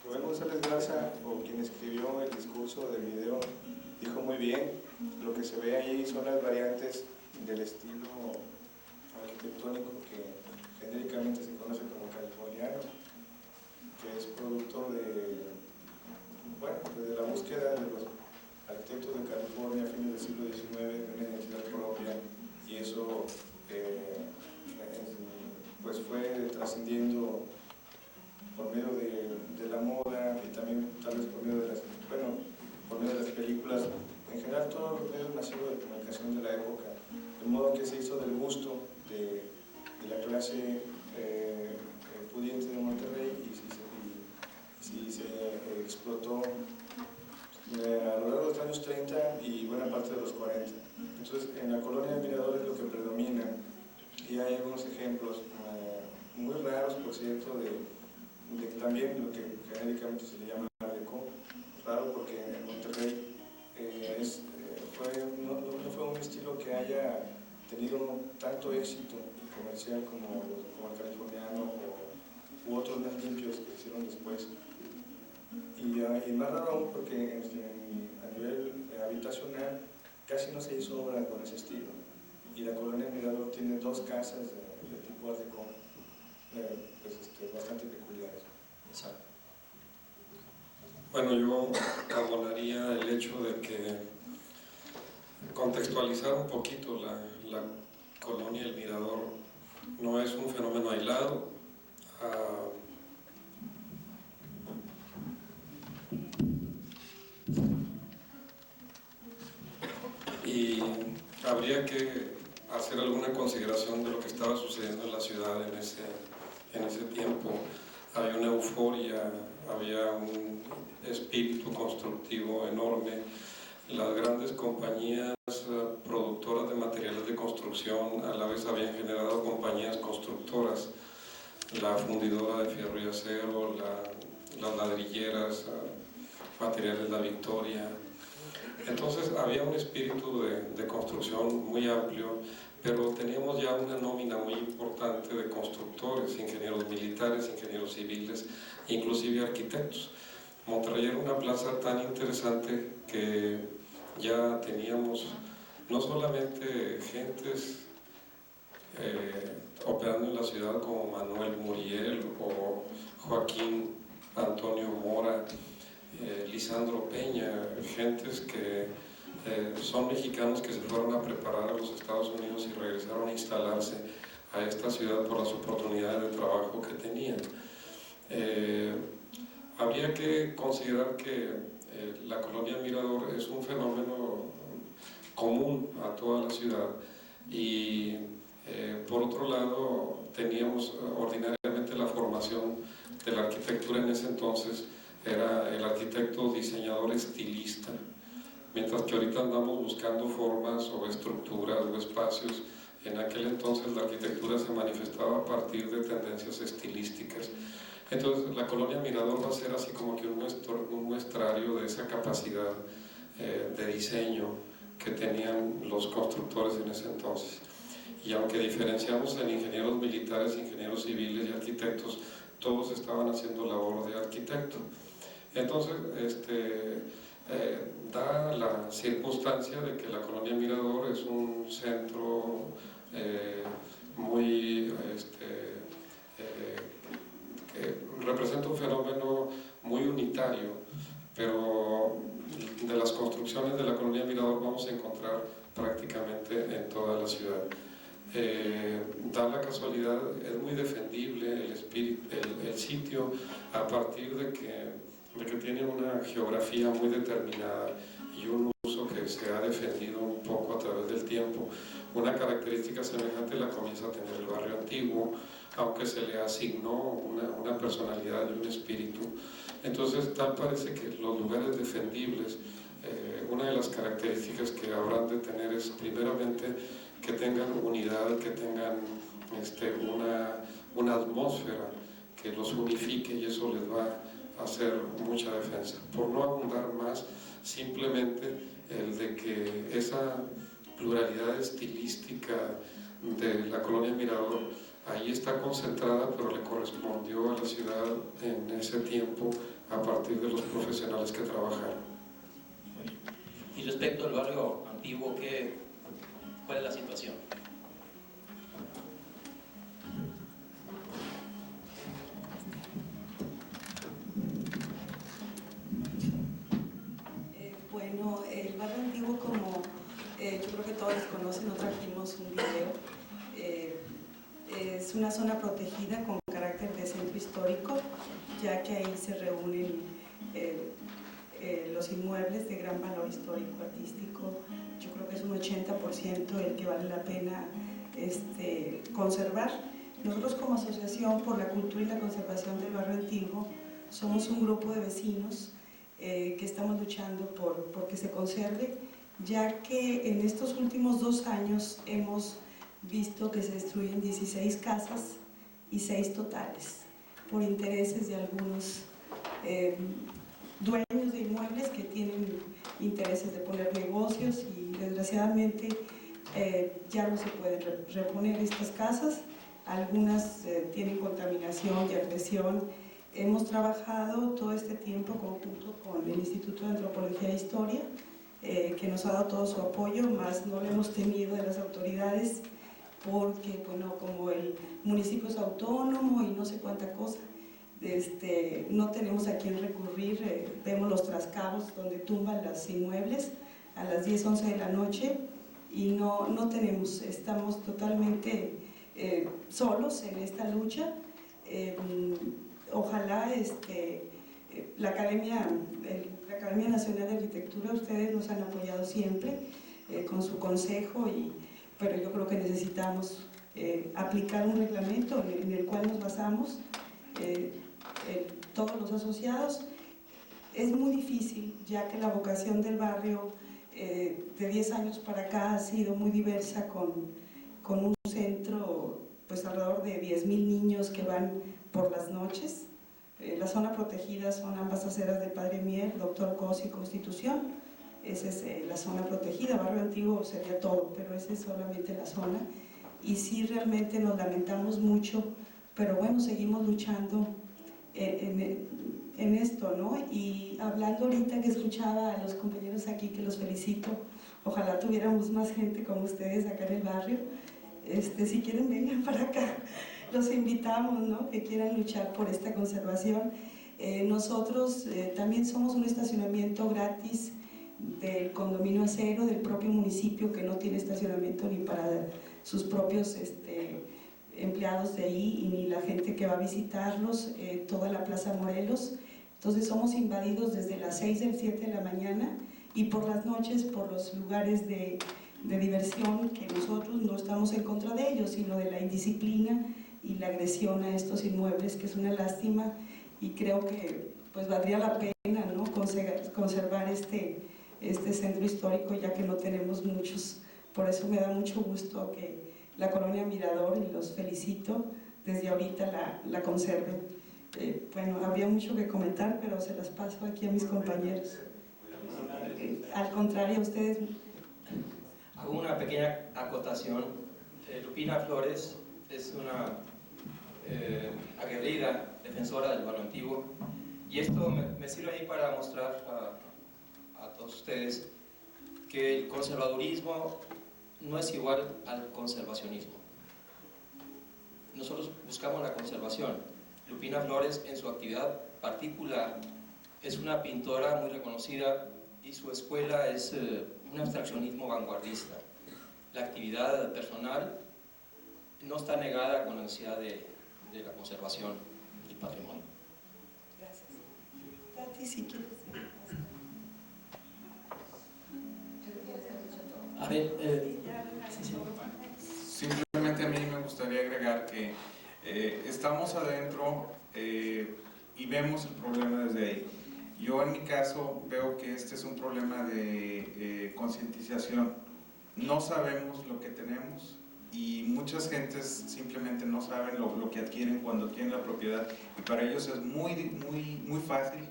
Rubén González Garza, o quien escribió el discurso del video, dijo muy bien, lo que se ve ahí son las variantes del estilo arquitectónico que genéricamente se conoce como californiano, que es producto de la búsqueda de los arquitectos de California a fines del siglo XIX de una identidad propia, y eso pues fue trascendiendo por medio de la moda y también tal vez por medio de las películas, en general todos los medios masivos de comunicación de la época, de modo que se hizo del gusto de la clase pudiente de Monterrey y se explotó a lo largo de los años 30 y buena parte de los 40. Entonces, en la colonia de de también lo que genéricamente se le llama Art Deco. Raro porque en Monterrey no fue un estilo que haya tenido tanto éxito comercial como el californiano u otros más limpios que hicieron después. Y más raro aún porque a nivel habitacional casi no se hizo obra con ese estilo. Y la colonia Mirador tiene dos casas de tipo Art Deco bastante peculiares. Exacto. Bueno, yo abonaría el hecho de que contextualizar un poquito la colonia El Mirador no es un fenómeno aislado. Y habría que hacer alguna consideración de lo que estaba sucediendo en la ciudad en ese tiempo. Había una euforia, había un espíritu constructivo enorme. Las grandes compañías productoras de materiales de construcción a la vez habían generado compañías constructoras, la fundidora de fierro y acero, las ladrilleras, materiales La Victoria. Entonces había un espíritu de construcción muy amplio, pero teníamos ya una nómina muy importante de constructores, ingenieros militares, ingenieros civiles, inclusive arquitectos. Monterrey era una plaza tan interesante que ya teníamos no solamente gentes operando en la ciudad como Manuel Muriel o Joaquín Antonio Mora, Lisandro Peña, gentes que son mexicanos que se fueron a preparar a los Estados Unidos y regresaron a instalarse a esta ciudad por las oportunidades de trabajo que tenían. Habría que considerar que la colonia Mirador es un fenómeno común a toda la ciudad y por otro lado teníamos ordinariamente la formación de la arquitectura en ese entonces era el arquitecto diseñador estilista, mientras que ahorita andamos buscando formas o estructuras o espacios. En aquel entonces la arquitectura se manifestaba a partir de tendencias estilísticas. Entonces la colonia Mirador va a ser así como que un muestrario de esa capacidad de diseño que tenían los constructores en ese entonces. Y aunque diferenciamos en ingenieros militares, ingenieros civiles y arquitectos, todos estaban haciendo labor de arquitecto. Entonces, da la circunstancia de que la colonia Mirador es un centro muy que representa un fenómeno muy unitario, pero de las construcciones de la colonia Mirador vamos a encontrar prácticamente en toda la ciudad. Da la casualidad, es muy defendible el sitio a partir de que tiene una geografía muy determinada y un uso que se ha defendido un poco a través del tiempo. Una característica semejante la comienza a tener el barrio antiguo, aunque se le asignó una personalidad y un espíritu. Entonces tal parece que los lugares defendibles, una de las características que habrán de tener es primeramente que tengan unidad, que tengan una atmósfera que los unifique, y eso les va a hacer mucha defensa. Por no abundar más, simplemente el de que esa pluralidad estilística de la colonia Mirador ahí está concentrada, pero le correspondió a la ciudad en ese tiempo a partir de los profesionales que trabajaron. Y respecto al barrio antiguo, ¿cuál es la situación? Bueno, el barrio antiguo, como yo creo que todos conocen, no trajimos un video, es una zona protegida con carácter de centro histórico, ya que ahí se reúnen los inmuebles de gran valor histórico, artístico. Yo creo que es un 80% el que vale la pena conservar. Nosotros como Asociación por la Cultura y la Conservación del Barrio Antiguo somos un grupo de vecinos que estamos luchando por que se conserve, ya que en estos últimos 2 años hemos visto que se destruyen 16 casas y 6 totales, por intereses de algunos dueños de inmuebles que tienen intereses de poner negocios y desgraciadamente ya no se pueden reponer estas casas. Algunas tienen contaminación y agresión. Hemos trabajado todo este tiempo conjunto con el Instituto de Antropología e Historia, que nos ha dado todo su apoyo, más no lo hemos tenido de las autoridades porque, bueno, como el municipio es autónomo y no sé cuánta cosa, no tenemos a quién recurrir. Vemos los trascabos donde tumban los inmuebles a las 10, 11 de la noche y no tenemos, estamos totalmente solos en esta lucha. Ojalá la Academia Nacional de Arquitectura, ustedes nos han apoyado siempre con su consejo, pero yo creo que necesitamos aplicar un reglamento en el cual nos basamos todos los asociados. Es muy difícil, ya que la vocación del barrio de 10 años para acá ha sido muy diversa, con un centro, pues alrededor de 10,000 niños que van por las noches. La zona protegida son ambas aceras del Padre Mier, Doctor Cos y Constitución. Esa es la zona protegida. Barrio Antiguo sería todo, pero esa es solamente la zona. Y sí, realmente nos lamentamos mucho, pero bueno, seguimos luchando en esto, ¿no? Y hablando ahorita que escuchaba a los compañeros aquí, que los felicito, ojalá tuviéramos más gente como ustedes acá en el barrio. Si quieren, vengan para acá, los invitamos, ¿no? Que quieran luchar por esta conservación. Nosotros también somos un estacionamiento gratis del condominio Acero, del propio municipio, que no tiene estacionamiento ni para sus propios empleados de ahí y ni la gente que va a visitarlos, toda la Plaza Morelos. Entonces somos invadidos desde las 6 del 7 de la mañana y por las noches por los lugares de diversión, que nosotros no estamos en contra de ellos, sino de la indisciplina y la agresión a estos inmuebles, que es una lástima, y creo que pues valdría la pena, ¿no?, conservar este centro histórico, ya que no tenemos muchos. Por eso me da mucho gusto que la Colonia Mirador, y los felicito, desde ahorita la conserven. Bueno, habría mucho que comentar, pero se las paso aquí a mis compañeros. Al contrario, a ustedes. Hago una pequeña acotación. Lupina Flores es una aguerrida defensora del barrio antiguo, y esto me sirve ahí para mostrar a todos ustedes que el conservadurismo no es igual al conservacionismo. Nosotros buscamos la conservación. Lupina Flores, en su actividad particular, es una pintora muy reconocida y su escuela es un abstraccionismo vanguardista. La actividad personal no está negada con la necesidad de la conservación del patrimonio. Gracias. Tati, si quieres. A ver, simplemente a mí me gustaría agregar que estamos adentro y vemos el problema desde ahí. Yo en mi caso veo que este es un problema de concientización. No sabemos lo que tenemos y muchas gentes simplemente no saben lo que adquieren cuando adquieren la propiedad, y para ellos es muy fácil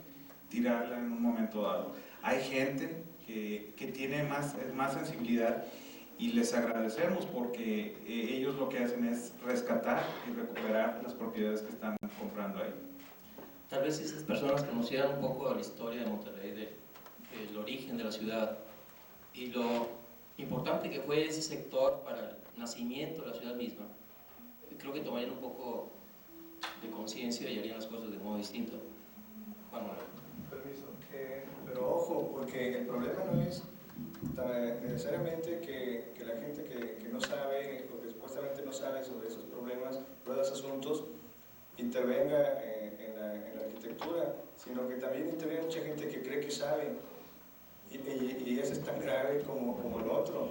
tirarla en un momento dado. Hay gente que tiene más sensibilidad y les agradecemos porque ellos lo que hacen es rescatar y recuperar las propiedades que están comprando ahí. Tal vez esas personas conocieran un poco de la historia de Monterrey, del origen de la ciudad y lo importante que fue ese sector para el nacimiento de la ciudad misma. Creo que tomarían un poco de conciencia y harían las cosas de modo distinto. Vamos a ver. Permiso. Pero ojo, porque el problema no es necesariamente que la gente que no sabe o que supuestamente no sabe sobre esos problemas, sobre esos asuntos, intervenga en la arquitectura, sino que también interviene mucha gente que cree que sabe, y eso es tan grave como el otro.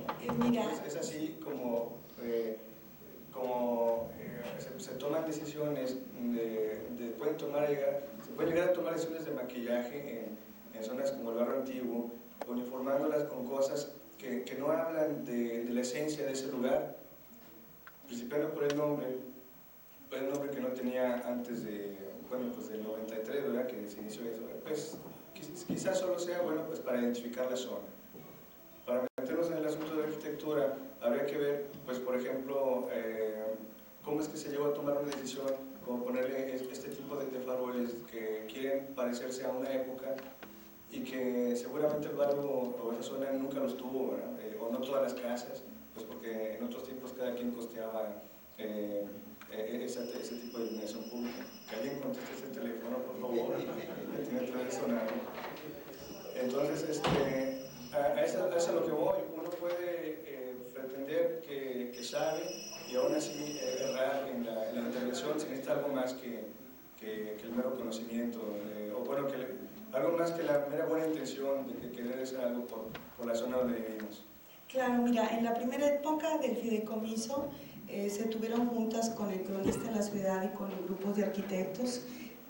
Es así como se toman decisiones, se pueden llegar a tomar decisiones de maquillaje en zonas como el barrio antiguo, uniformándolas con cosas que no hablan de la esencia de ese lugar, principalmente por el nombre que no tenía antes de, bueno, pues del 93, ¿verdad? Que se inició eso. Pues quizás solo sea, bueno, pues para identificar la zona. Para meternos en el asunto de arquitectura, habría que ver, pues por ejemplo, cómo es que se llegó a tomar una decisión como ponerle este tipo de faroles que quieren parecerse a una época y que seguramente el barrio o esa zona nunca los tuvo, ¿verdad? O no todas las casas, pues porque en otros tiempos cada quien costeaba ese tipo de iluminación pública. Que alguien conteste ese teléfono, por favor, que tiene otra vez sonado. Entonces, a eso es a lo que voy. Uno puede pretender que sabe y aún así errar en la intervención. Se necesita algo más que el mero conocimiento, o bueno, algo más que la mera buena intención de que querer hacer algo por la zona donde vivimos. Claro, mira, en la primera época del fideicomiso se tuvieron juntas con el cronista de la ciudad y con grupos de arquitectos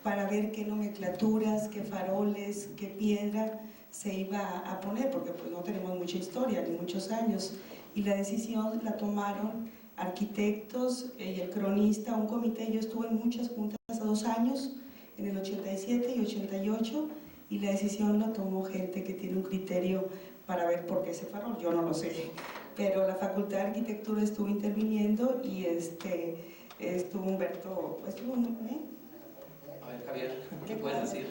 para ver qué nomenclaturas, qué faroles, qué piedra se iba a poner, porque pues no tenemos mucha historia ni muchos años, y la decisión la tomaron arquitectos y el cronista, un comité. Yo estuve en muchas juntas hace 2 años, en el 87 y 88, y la decisión la tomó gente que tiene un criterio para ver por qué ese farol. Yo no lo sé, pero la Facultad de Arquitectura estuvo interviniendo y estuvo Humberto, A ver, Javier, ¿qué puedes decir?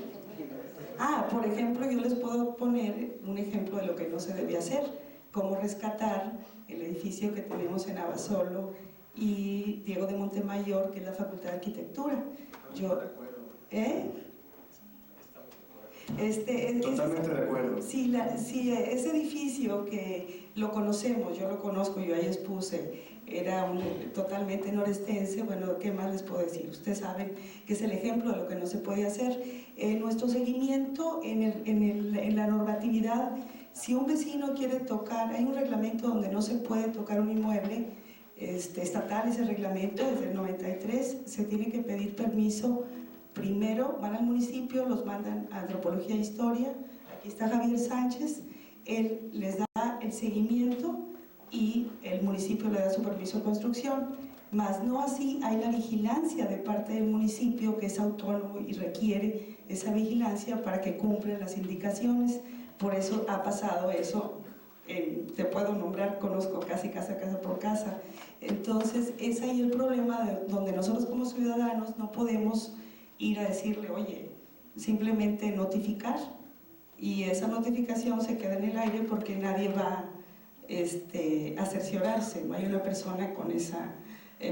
Por ejemplo, yo les puedo poner un ejemplo de lo que no se debe hacer, cómo rescatar el edificio que tenemos en Abasolo y Diego de Montemayor, que es la Facultad de Arquitectura. Totalmente de acuerdo. Sí, ese edificio que lo conocemos, yo lo conozco, yo ahí expuse, era totalmente norestense. Bueno, ¿qué más les puedo decir? Ustedes saben que es el ejemplo de lo que no se puede hacer. Nuestro seguimiento en la normatividad, si un vecino quiere tocar, hay un reglamento donde no se puede tocar un inmueble, estatal ese reglamento, desde el 93, se tiene que pedir permiso. Primero van al municipio, los mandan a Antropología e Historia, aquí está Javier Sánchez, él les da el seguimiento y el municipio le da su permiso de construcción, más no así hay la vigilancia de parte del municipio, que es autónomo y requiere esa vigilancia para que cumplan las indicaciones. Por eso ha pasado eso, te puedo nombrar, conozco casi casa por casa. Entonces es ahí el problema donde nosotros como ciudadanos no podemos ir a decirle, oye, simplemente notificar, y esa notificación se queda en el aire porque nadie va a cerciorarse, no hay una persona con esa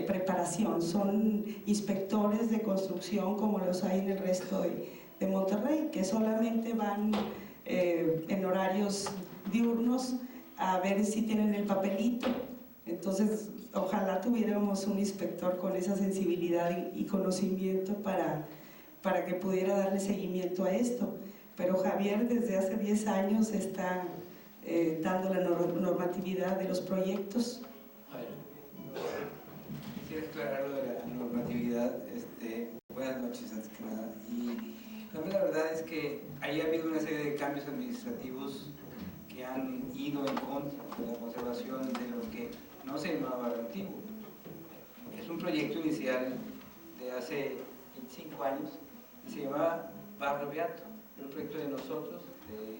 preparación. Son inspectores de construcción como los hay en el resto de Monterrey, que solamente van en horarios diurnos a ver si tienen el papelito. Entonces ojalá tuviéramos un inspector con esa sensibilidad y conocimiento para que pudiera darle seguimiento a esto. Pero Javier desde hace 10 años está dando la normatividad de los proyectos. Quisiera aclarar lo de la normatividad. Buenas noches, antes que nada. Y la verdad es que ahí ha habido una serie de cambios administrativos que han ido en contra de la conservación de lo que no se llamaba Barrio Antiguo. Es un proyecto inicial de hace 25 años y se llamaba Barrio Beato. Era un proyecto de nosotros, del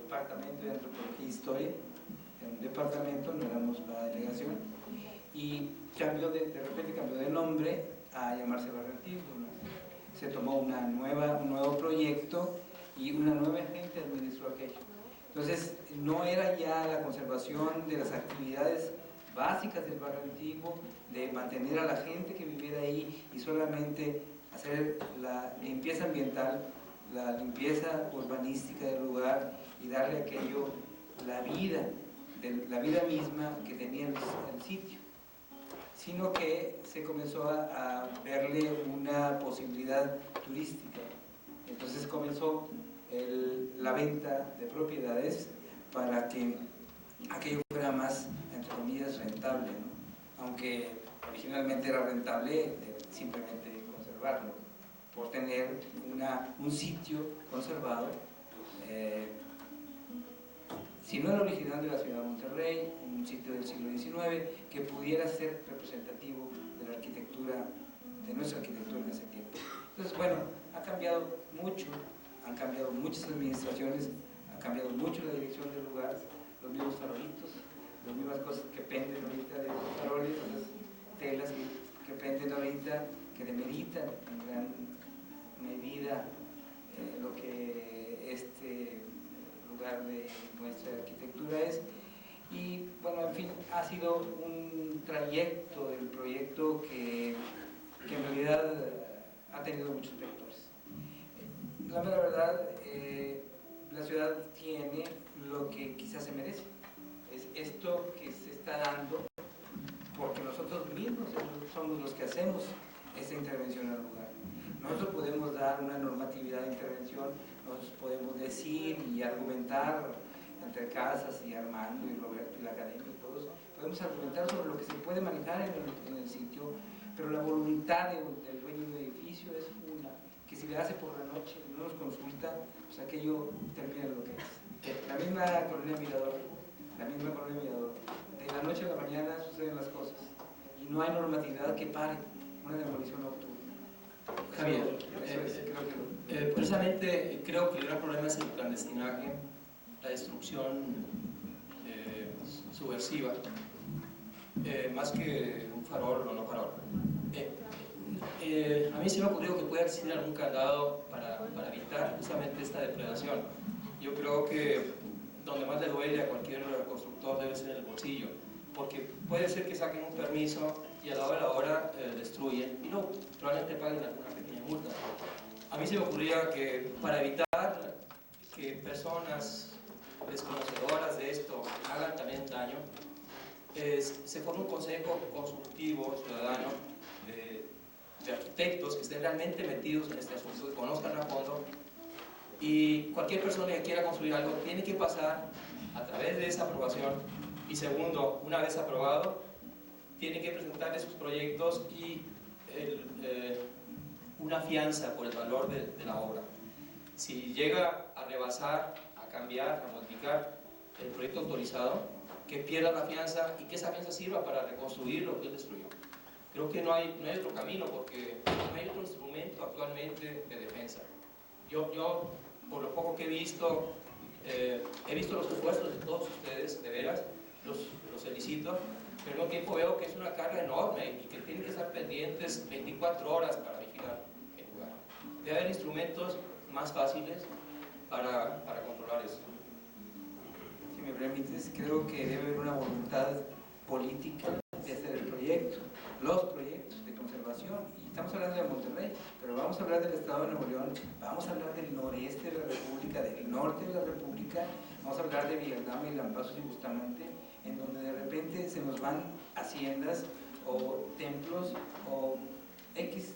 Departamento de Antropología e Historia. Era un departamento, no éramos la delegación, y de repente cambió de nombre a llamarse Barrio Antiguo, ¿no? Se tomó un nuevo proyecto y una nueva gente administró aquello. Entonces no era ya la conservación de las actividades básicas del Barrio Antiguo, de mantener a la gente que viviera ahí y solamente hacer la limpieza ambiental, la limpieza urbanística del lugar y darle a aquello la vida misma que tenía el sitio, sino que se comenzó a verle una posibilidad turística. Entonces comenzó la venta de propiedades para que aquello fuera más, entre comillas, rentable, ¿no? Aunque originalmente era rentable simplemente conservarlo, por tener un sitio conservado, si no era original de la ciudad de Monterrey, un sitio del siglo XIX que pudiera ser representativo de la arquitectura de nuestra arquitectura en ese tiempo. Entonces, bueno, ha cambiado mucho, han cambiado muchas administraciones, ha cambiado mucho la dirección del lugar, los mismos farolitos, las mismas cosas que penden ahorita de los faroles, las telas que penden ahorita, que demeritan en gran medida lo que este lugar de nuestra arquitectura es. Y bueno, en fin, ha sido un trayecto del proyecto que en realidad ha tenido muchos vectores. La mera verdad, la ciudad tiene lo que quizás se merece. Es esto que se está dando porque nosotros mismos somos los que hacemos esa intervención al lugar. Nosotros podemos dar una normatividad de intervención, nosotros podemos decir y argumentar entre Casas y Armando y Roberto y la academia y todos, podemos argumentar sobre lo que se puede manejar en el sitio, pero la voluntad del dueño del edificio es una, que si le hace por la noche y no nos consulta, pues aquello termina en lo que es. La misma colonia Mirador, de la noche a la mañana suceden las cosas y no hay normatividad que pare una demolición nocturna. Javier, precisamente creo que el gran problema es el clandestinaje, la destrucción subversiva, más que un farol o no farol. A mí se me ha ocurrido que pueda existir algún candado para evitar justamente esta depredación. Yo creo que donde más le duele a cualquier constructor debe ser en el bolsillo, porque puede ser que saquen un permiso y a la hora de la hora destruyen y no, probablemente paguen alguna pequeña multa. A mí se me ocurría que para evitar que personas desconocedoras de esto hagan también daño, se forme un consejo consultivo ciudadano de arquitectos que estén realmente metidos en este asunto, que conozcan a fondo, y cualquier persona que quiera construir algo tiene que pasar a través de esa aprobación, y segundo, una vez aprobado, tiene que presentarle sus proyectos y una fianza por el valor de la obra. Si llega a rebasar, a cambiar, a modificar el proyecto autorizado, que pierda la fianza y que esa fianza sirva para reconstruir lo que él destruyó. Creo que no hay otro camino, porque no hay otro instrumento actualmente de defensa. Yo por lo poco que he visto los esfuerzos de todos ustedes, de veras, los felicito, pero al mismo tiempo veo que es una carga enorme y que tienen que estar pendientes 24 horas para vigilar el lugar. Debe haber instrumentos más fáciles para controlar eso. Si me permites, creo que debe haber una voluntad política de hacer el proyecto, los proyectos de conservación. Y estamos hablando de Monterrey, pero vamos a hablar del Estado de Nuevo León, vamos a hablar del noreste de la República, del norte de la República, vamos a hablar de Villargama y Lampazos y Bustamante, en donde de repente se nos van haciendas o templos o X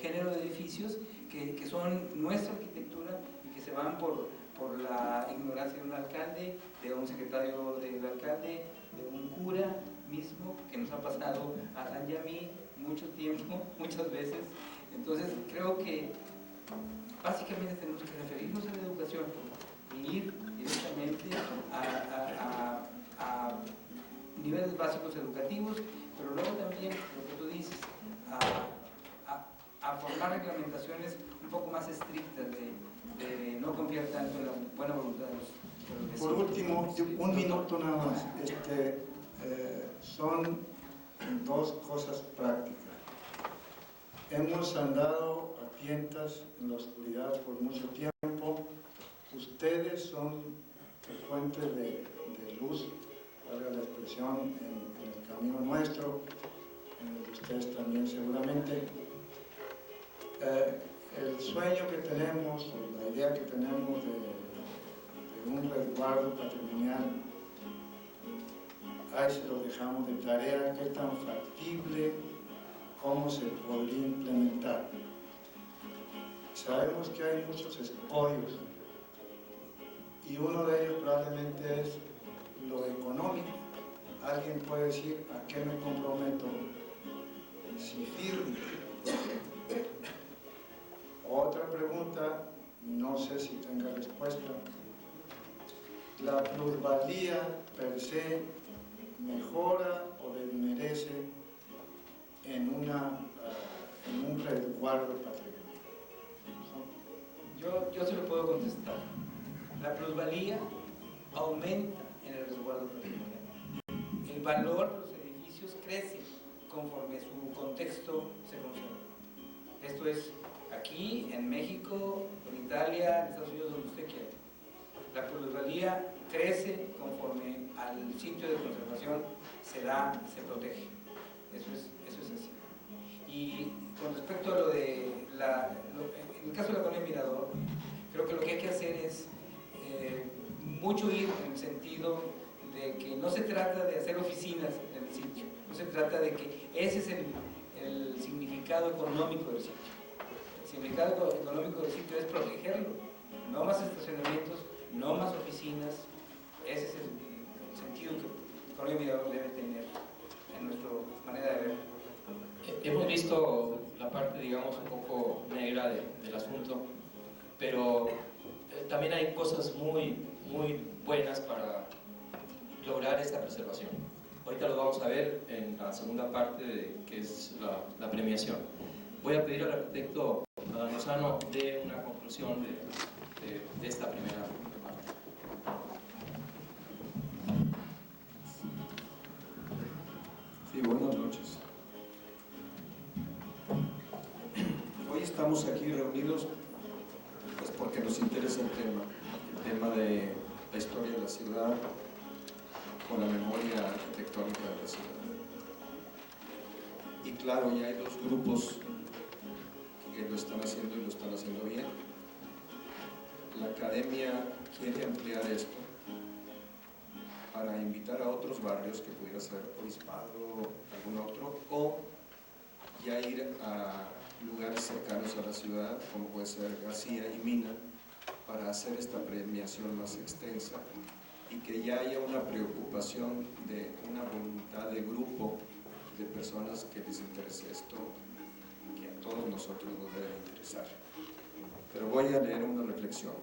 género de edificios que son nuestra arquitectura y que se van por la ignorancia de un alcalde, de un secretario del alcalde, de un cura mismo, que nos ha pasado a San Yamí mucho tiempo, muchas veces. Entonces creo que básicamente tenemos que referirnos a la educación y ir directamente a niveles básicos educativos, pero luego también, lo que tú dices, a formar reglamentaciones un poco más estrictas de no confiar tanto en la buena voluntad de los vecinos. Por último, un minuto nada más. Son dos cosas prácticas. Hemos andado a tientas en la oscuridad por mucho tiempo. Ustedes son fuentes de luz, valga la expresión, en el camino nuestro, en el de ustedes también seguramente. El sueño que tenemos, o la idea que tenemos de un resguardo patrimonial, ahí se lo dejamos de tarea, qué tan factible, cómo se podría implementar. Sabemos que hay muchos escollos y uno de ellos probablemente es lo económico. Alguien puede decir, ¿a qué me comprometo si firmo? Otra pregunta, no sé si tenga respuesta. ¿La plusvalía per se mejora o desmerece en una resguardo patrimonial? Yo se lo puedo contestar. La plusvalía aumenta en el resguardo patrimonial. El valor de los edificios crece conforme su contexto se conserva. Esto es aquí, en México, en Italia, en Estados Unidos, donde usted quiera. La plusvalía crece conforme al sitio de conservación se protege. Eso es así. Y con respecto a lo de en el caso de la colonia Mirador, creo que lo que hay que hacer es mucho ir en el sentido de que no se trata de hacer oficinas en el sitio, no se trata de que ese es el significado económico del sitio. El significado económico del sitio es protegerlo, no más estacionamientos, no más oficinas. Ese es el sentido que el Colonia Mirador debe tener en nuestra manera de ver. Hemos visto la parte, digamos, un poco negra del asunto, pero también hay cosas muy buenas para lograr esta preservación. Ahorita lo vamos a ver en la segunda parte, que es la premiación. Voy a pedir al arquitecto Lozano de una conclusión de esta primera parte. Sí, buenas noches. Hoy estamos aquí reunidos pues porque nos interesa el tema de la historia de la ciudad con la memoria arquitectónica de la ciudad. Y claro, ya hay dos grupos que lo están haciendo y lo están haciendo bien. La academia quiere ampliar esto para invitar a otros barrios, que pudiera ser Obispado o algún otro, o ya ir a lugares cercanos a la ciudad, como puede ser García y Mina, para hacer esta premiación más extensa y que ya haya una preocupación de una voluntad de grupo de personas que les interese esto, que a todos nosotros nos debe interesar. Pero voy a leer una reflexión.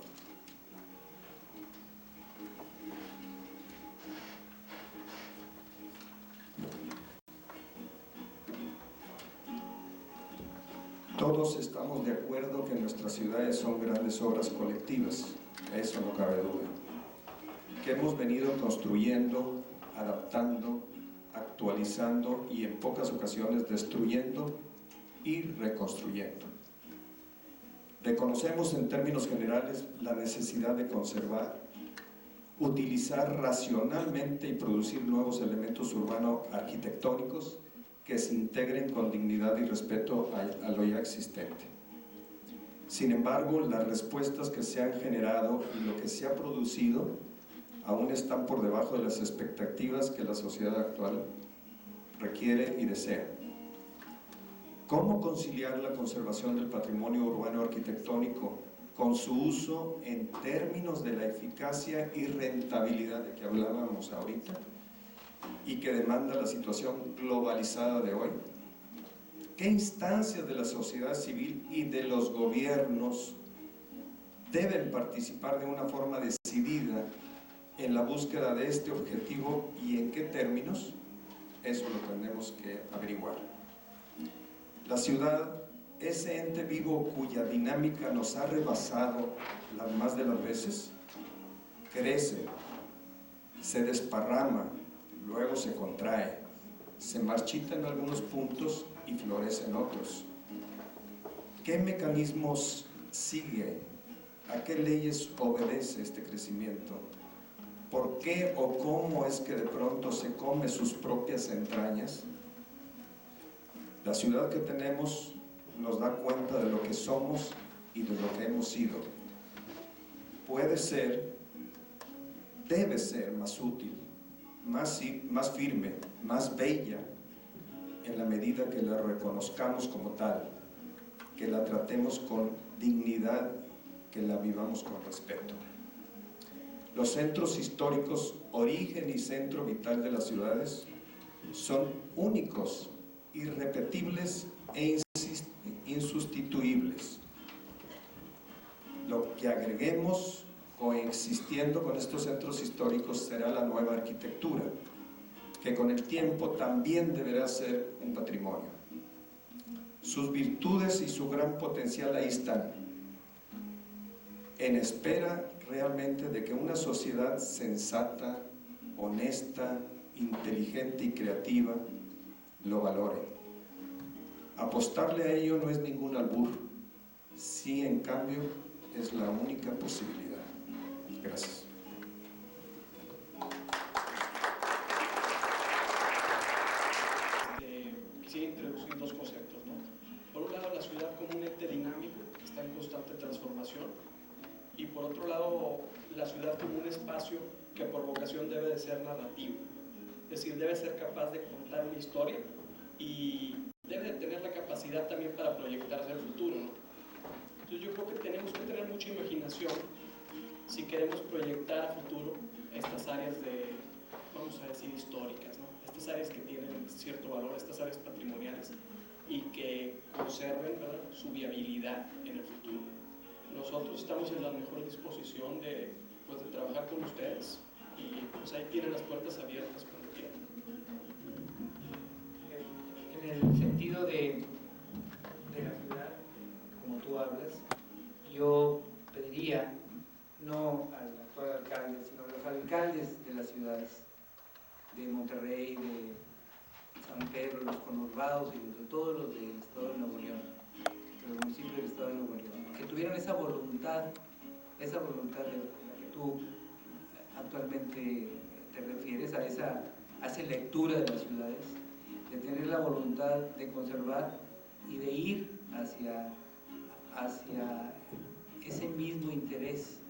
Todos estamos de acuerdo que nuestras ciudades son grandes obras colectivas, eso no cabe duda, que hemos venido construyendo, adaptando, actualizando y en pocas ocasiones destruyendo y reconstruyendo. Reconocemos en términos generales la necesidad de conservar, utilizar racionalmente y producir nuevos elementos urbano-arquitectónicos que se integren con dignidad y respeto a lo ya existente. Sin embargo, las respuestas que se han generado y lo que se ha producido aún están por debajo de las expectativas que la sociedad actual requiere y desea. ¿Cómo conciliar la conservación del patrimonio urbano arquitectónico con su uso en términos de la eficacia y rentabilidad de que hablábamos ahorita y que demanda la situación globalizada de hoy? ¿Qué instancias de la sociedad civil y de los gobiernos deben participar de una forma decidida en la búsqueda de este objetivo y en qué términos? Eso lo tenemos que averiguar. La ciudad, ese ente vivo cuya dinámica nos ha rebasado las más de las veces, crece, se desparrama, luego se contrae, se marchita en algunos puntos y florece en otros. ¿Qué mecanismos sigue? ¿A qué leyes obedece este crecimiento? ¿Por qué o cómo es que de pronto se come sus propias entrañas? La ciudad que tenemos nos da cuenta de lo que somos y de lo que hemos sido. Puede ser, debe ser más útil, más firme, más bella, en la medida que la reconozcamos como tal, que la tratemos con dignidad, que la vivamos con respeto. Los centros históricos, origen y centro vital de las ciudades, son únicos, irrepetibles e insustituibles. Lo que agreguemos coexistiendo con estos centros históricos será la nueva arquitectura, que con el tiempo también deberá ser un patrimonio. Sus virtudes y su gran potencial ahí están, en espera realmente de que una sociedad sensata, honesta, inteligente y creativa lo valore. Apostarle a ello no es ningún albur, sí, en cambio, es la única posibilidad. Gracias. Quisiera introducir dos conceptos, ¿no? Por un lado, la ciudad como un ente dinámico que está en constante transformación, y por otro lado, la ciudad como un espacio que por vocación debe de ser narrativo, es decir, debe ser capaz de contar una historia y debe de tener la capacidad también para proyectarse al futuro, ¿no? Entonces yo creo que tenemos que tener mucha imaginación si queremos proyectar a futuro estas áreas de, vamos a decir, históricas, ¿no? Estas áreas que tienen cierto valor, estas áreas patrimoniales, y que conserven, ¿verdad?, su viabilidad en el futuro. Nosotros estamos en la mejor disposición de, pues, de trabajar con ustedes, y pues ahí tienen las puertas abiertas cuando quieran. En el sentido de la ciudad, como tú hablas, yo pediría, no al actual alcalde, sino a los alcaldes de las ciudades, de Monterrey, de San Pedro, los conurbados y de todos los del Estado de Nuevo León, de los municipios del Estado de Nuevo León, que tuvieran esa voluntad de la que tú actualmente te refieres, a esa lectura de las ciudades, de tener la voluntad de conservar y de ir hacia ese mismo interés,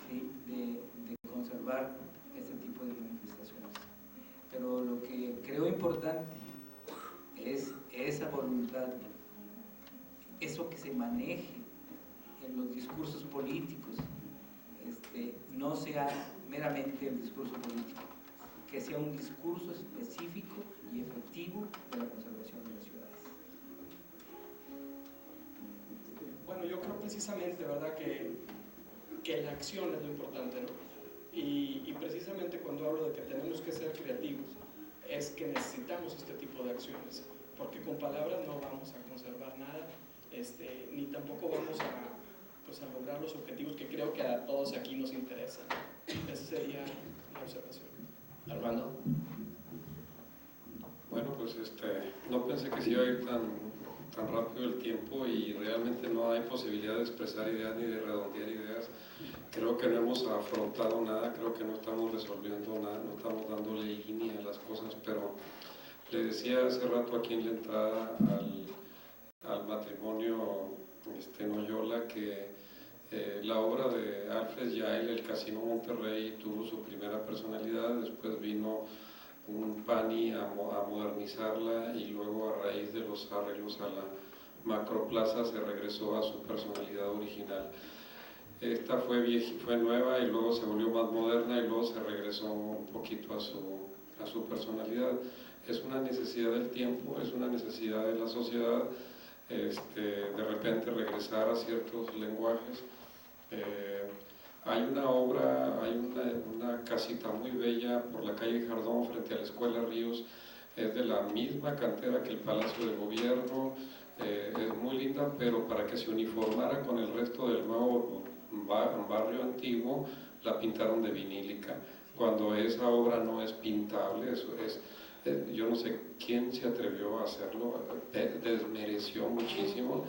¿sí?, de conservar este tipo de manifestaciones. Pero lo que creo importante es esa voluntad, eso que se maneje en los discursos políticos, no sea meramente el discurso político, que sea un discurso específico y efectivo de la conservación de las ciudades. Bueno, yo creo precisamente, ¿verdad?, que la acción es lo importante, ¿no? Y precisamente cuando hablo de que tenemos que ser creativos, es que necesitamos este tipo de acciones, porque con palabras no vamos a conservar nada, ni tampoco vamos a lograr los objetivos que creo que a todos aquí nos interesan. Esa sería la observación. Armando. Bueno, pues no pensé que se iba a ir tan rápido el tiempo, y realmente no hay posibilidad de expresar ideas ni de redondear ideas. Creo que no hemos afrontado nada, creo que no estamos resolviendo nada, no estamos dándole línea a las cosas, pero le decía hace rato aquí en la entrada al matrimonio Noyola que la obra de Alfred Yael, El Casino Monterrey, tuvo su primera personalidad, después vino un PANI a modernizarla, y luego a raíz de los arreglos a la Macroplaza se regresó a su personalidad original. Esta fue nueva y luego se volvió más moderna y luego se regresó un poquito a su personalidad. Es una necesidad del tiempo, es una necesidad de la sociedad, de repente regresar a ciertos lenguajes. Hay una obra, hay una casita muy bella por la calle Jardón frente a la Escuela Ríos, es de la misma cantera que el Palacio de Gobierno, es muy linda, pero para que se uniformara con el resto del nuevo barrio antiguo, la pintaron de vinílica, cuando esa obra no es pintable. Eso es, yo no sé quién se atrevió a hacerlo, desmereció muchísimo.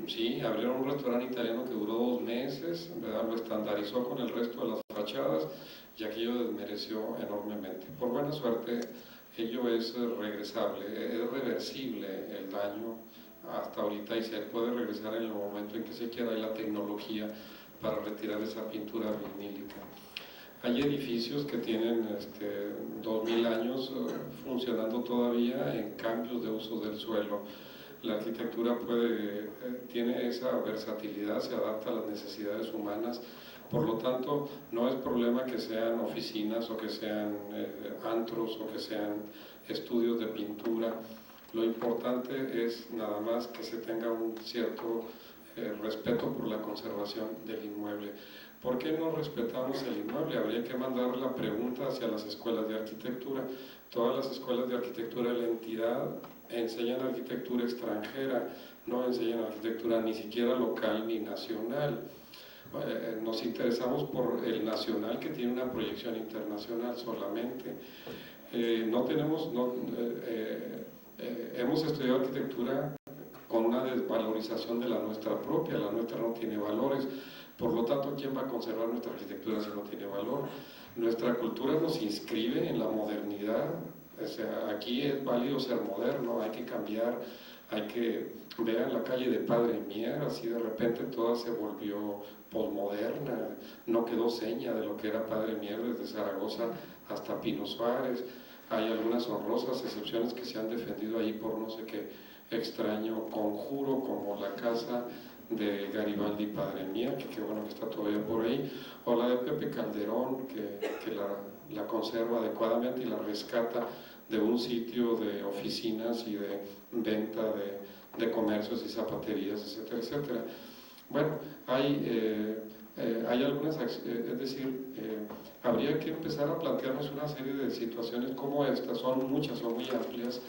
Sí, abrieron un restaurante italiano que duró 2 meses, ¿verdad?, lo estandarizó con el resto de las fachadas, y aquello desmereció enormemente. Por buena suerte, ello es regresable, es reversible el daño hasta ahorita, y se puede regresar en el momento en que se quiera. Hay la tecnología para retirar esa pintura vinílica. Hay edificios que tienen 2000 años funcionando todavía en cambios de uso del suelo. La arquitectura tiene esa versatilidad, se adapta a las necesidades humanas. Por lo tanto, no es problema que sean oficinas o que sean antros o que sean estudios de pintura. Lo importante es nada más que se tenga un cierto respeto por la conservación del inmueble. ¿Por qué no respetamos el inmueble? Habría que mandar la pregunta hacia las escuelas de arquitectura. Todas las escuelas de arquitectura de la entidad enseñan arquitectura extranjera, no enseñan arquitectura ni siquiera local ni nacional. Nos interesamos por el nacional, que tiene una proyección internacional solamente. Hemos estudiado arquitectura con una desvalorización de la nuestra propia. La nuestra no tiene valores, por lo tanto, ¿quién va a conservar nuestra arquitectura si no tiene valor? Nuestra cultura nos inscribe en la modernidad. O sea, aquí es válido ser moderno, hay que cambiar, hay que ver en la calle de Padre Mier, así de repente toda se volvió posmoderna, no quedó seña de lo que era Padre Mier desde Zaragoza hasta Pino Suárez. Hay algunas honrosas excepciones que se han defendido ahí por no sé qué extraño conjuro, como la casa de Garibaldi Padre Mier, que qué bueno que está todavía por ahí, o la de Pepe Calderón, que la conserva adecuadamente y la rescata de un sitio de oficinas y de venta de comercios y zapaterías, etcétera, etcétera. Bueno, hay algunas, es decir, habría que empezar a plantearnos una serie de situaciones como estas, son muchas, son muy amplias,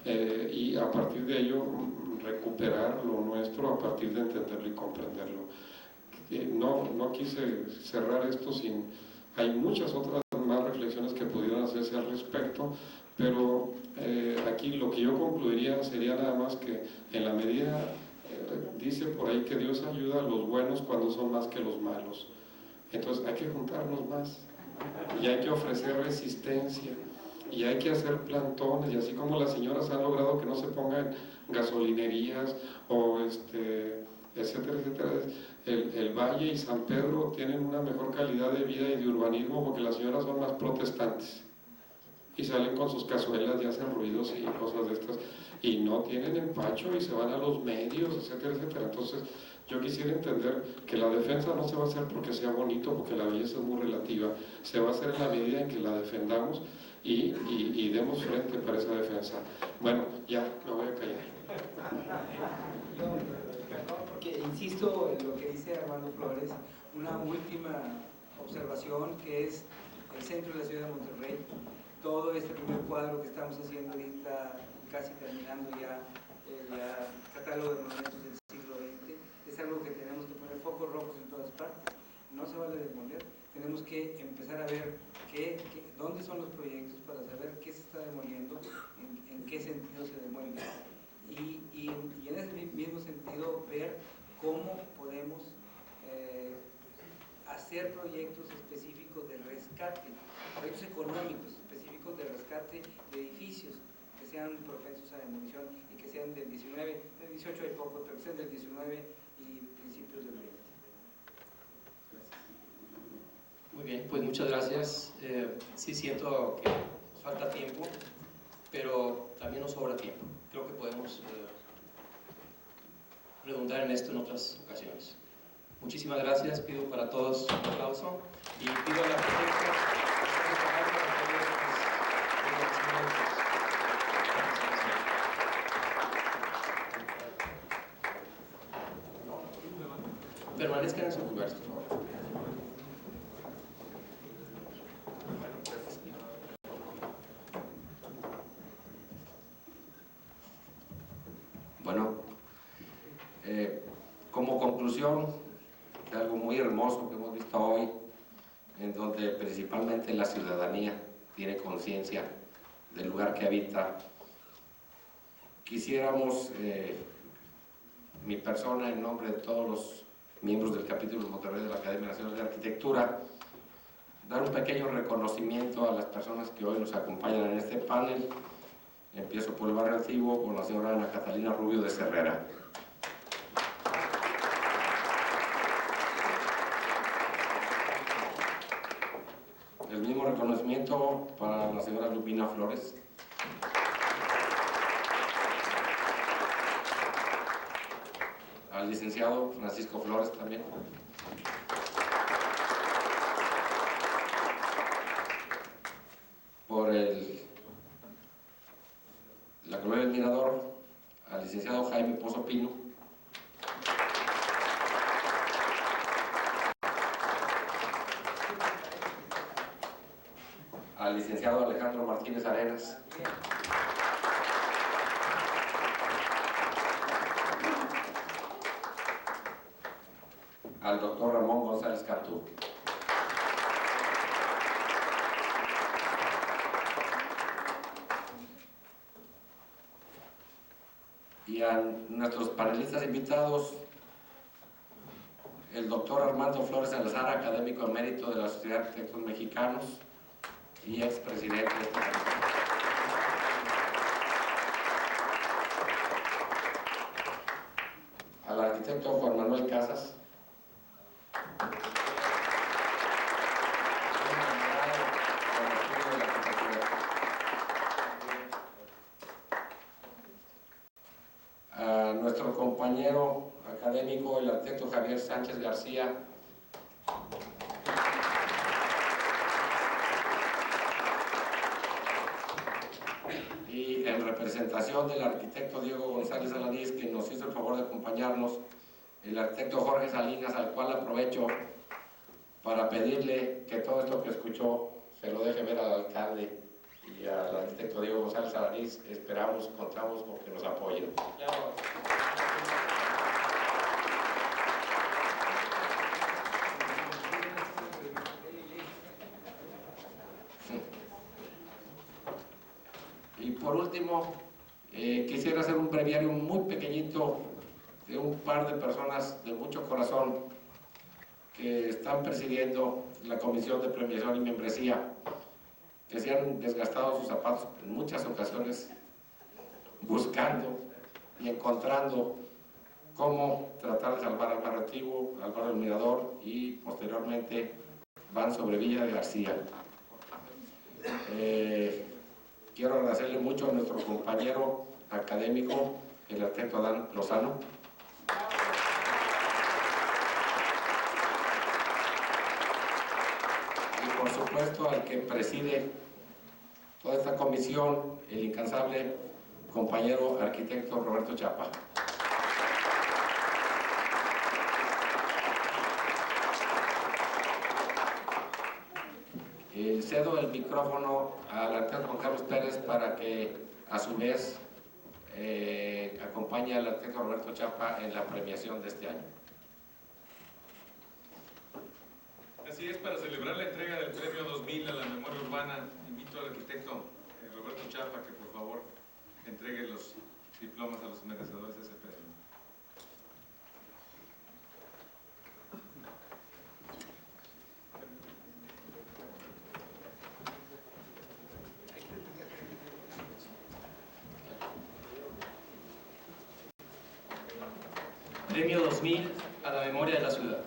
y a partir de ello recuperar lo nuestro a partir de entenderlo y comprenderlo. No quise cerrar esto sin... Hay muchas otras más reflexiones que pudieran hacerse al respecto, pero aquí lo que yo concluiría sería nada más que en la medida, dice por ahí que Dios ayuda a los buenos cuando son más que los malos. Entonces hay que juntarnos más y hay que ofrecer resistencia y hay que hacer plantones, y así como las señoras han logrado que no se pongan gasolinerías o etcétera, etcétera, el Valle y San Pedro tienen una mejor calidad de vida y de urbanismo porque las señoras son más protestantes y salen con sus cazuelas y hacen ruidos y cosas de estas y no tienen empacho y se van a los medios, etcétera, etcétera. Entonces yo quisiera entender que la defensa no se va a hacer porque sea bonito, porque la belleza es muy relativa, se va a hacer en la medida en que la defendamos y demos frente para esa defensa. Bueno, ya me voy a callar. Perdón, porque insisto en lo que dice Armando Flores, una última observación que es el centro de la ciudad de Monterrey. Todo este primer cuadro que estamos haciendo ahorita, casi terminando ya el catálogo de monumentos del siglo XX, es algo que tenemos que poner focos rojos en todas partes. No se vale demoler, tenemos que empezar a ver dónde son los proyectos para saber qué se está demoliendo, en qué sentido se demuele. Y en ese mismo sentido ver cómo podemos hacer proyectos específicos de rescate, proyectos económicos específicos de rescate de edificios que sean propensos a demolición y que sean del 19, del 18 hay poco, pero que sean del 19 y principios del 20. Gracias. Muy bien, pues muchas gracias. Sí siento que nos falta tiempo, pero también nos sobra tiempo. Creo que podemos redundar en esto en otras ocasiones. Muchísimas gracias, pido para todos un aplauso y pido a la presencia permanezcan en sus lugares, por favor. Bueno, como conclusión, de algo muy hermoso que hemos visto hoy, en donde principalmente la ciudadanía tiene conciencia del lugar que habita, quisiéramos, mi persona, en nombre de todos los miembros del capítulo de Monterrey de la Academia Nacional de Arquitectura, dar un pequeño reconocimiento a las personas que hoy nos acompañan en este panel. Empiezo por el barrio antiguo con la señora Ana Catalina Rubio de Cerrera. El mismo reconocimiento para la señora Lupina Flores. Al licenciado Francisco Flores también. Por la Colonia del Mirador, al licenciado Jaime Pozo Pino. Al licenciado Alejandro Martínez Arenas. al doctor Ramón González Cantú. Y a nuestros panelistas invitados, el doctor Armando Flores Salazar, académico emérito de la Sociedad de Arquitectos Mexicanos y expresidente de este país. Al arquitecto Juan Manuel Casas, a nuestro compañero académico, el arquitecto Javier Sánchez García, y en representación del arquitecto Diego González Alanís, que nos hizo el favor de acompañarnos, el arquitecto Jorge Salinas, al cual aprovecho para pedirle que todo esto que escuchó se lo deje ver al alcalde y al arquitecto Diego González Alanís. Esperamos, contamos con que nos apoyen. Y por último, quisiera hacer un breviario muy pequeñito de un par de personas de mucho corazón que están presidiendo la Comisión de Premiación y Membresía, que se han desgastado sus zapatos en muchas ocasiones buscando y encontrando cómo tratar de salvar al barrio antiguo, al barrio del Mirador, y posteriormente van sobre Villa de García. Quiero agradecerle mucho a nuestro compañero académico, el arquitecto Adán Lozano. Y por supuesto al que preside toda esta comisión, el incansable compañero arquitecto Roberto Chapa. Cedo el micrófono al arquitecto Juan Carlos Pérez para que a su vez acompañe al arquitecto Roberto Chapa en la premiación de este año. Así es, para celebrar la entrega del Premio 2000 a la Memoria Urbana, invito al arquitecto Roberto Chapa que por favor entregue los diplomas a los merecedores de ese premio. Premio 2000 a la memoria de la ciudad.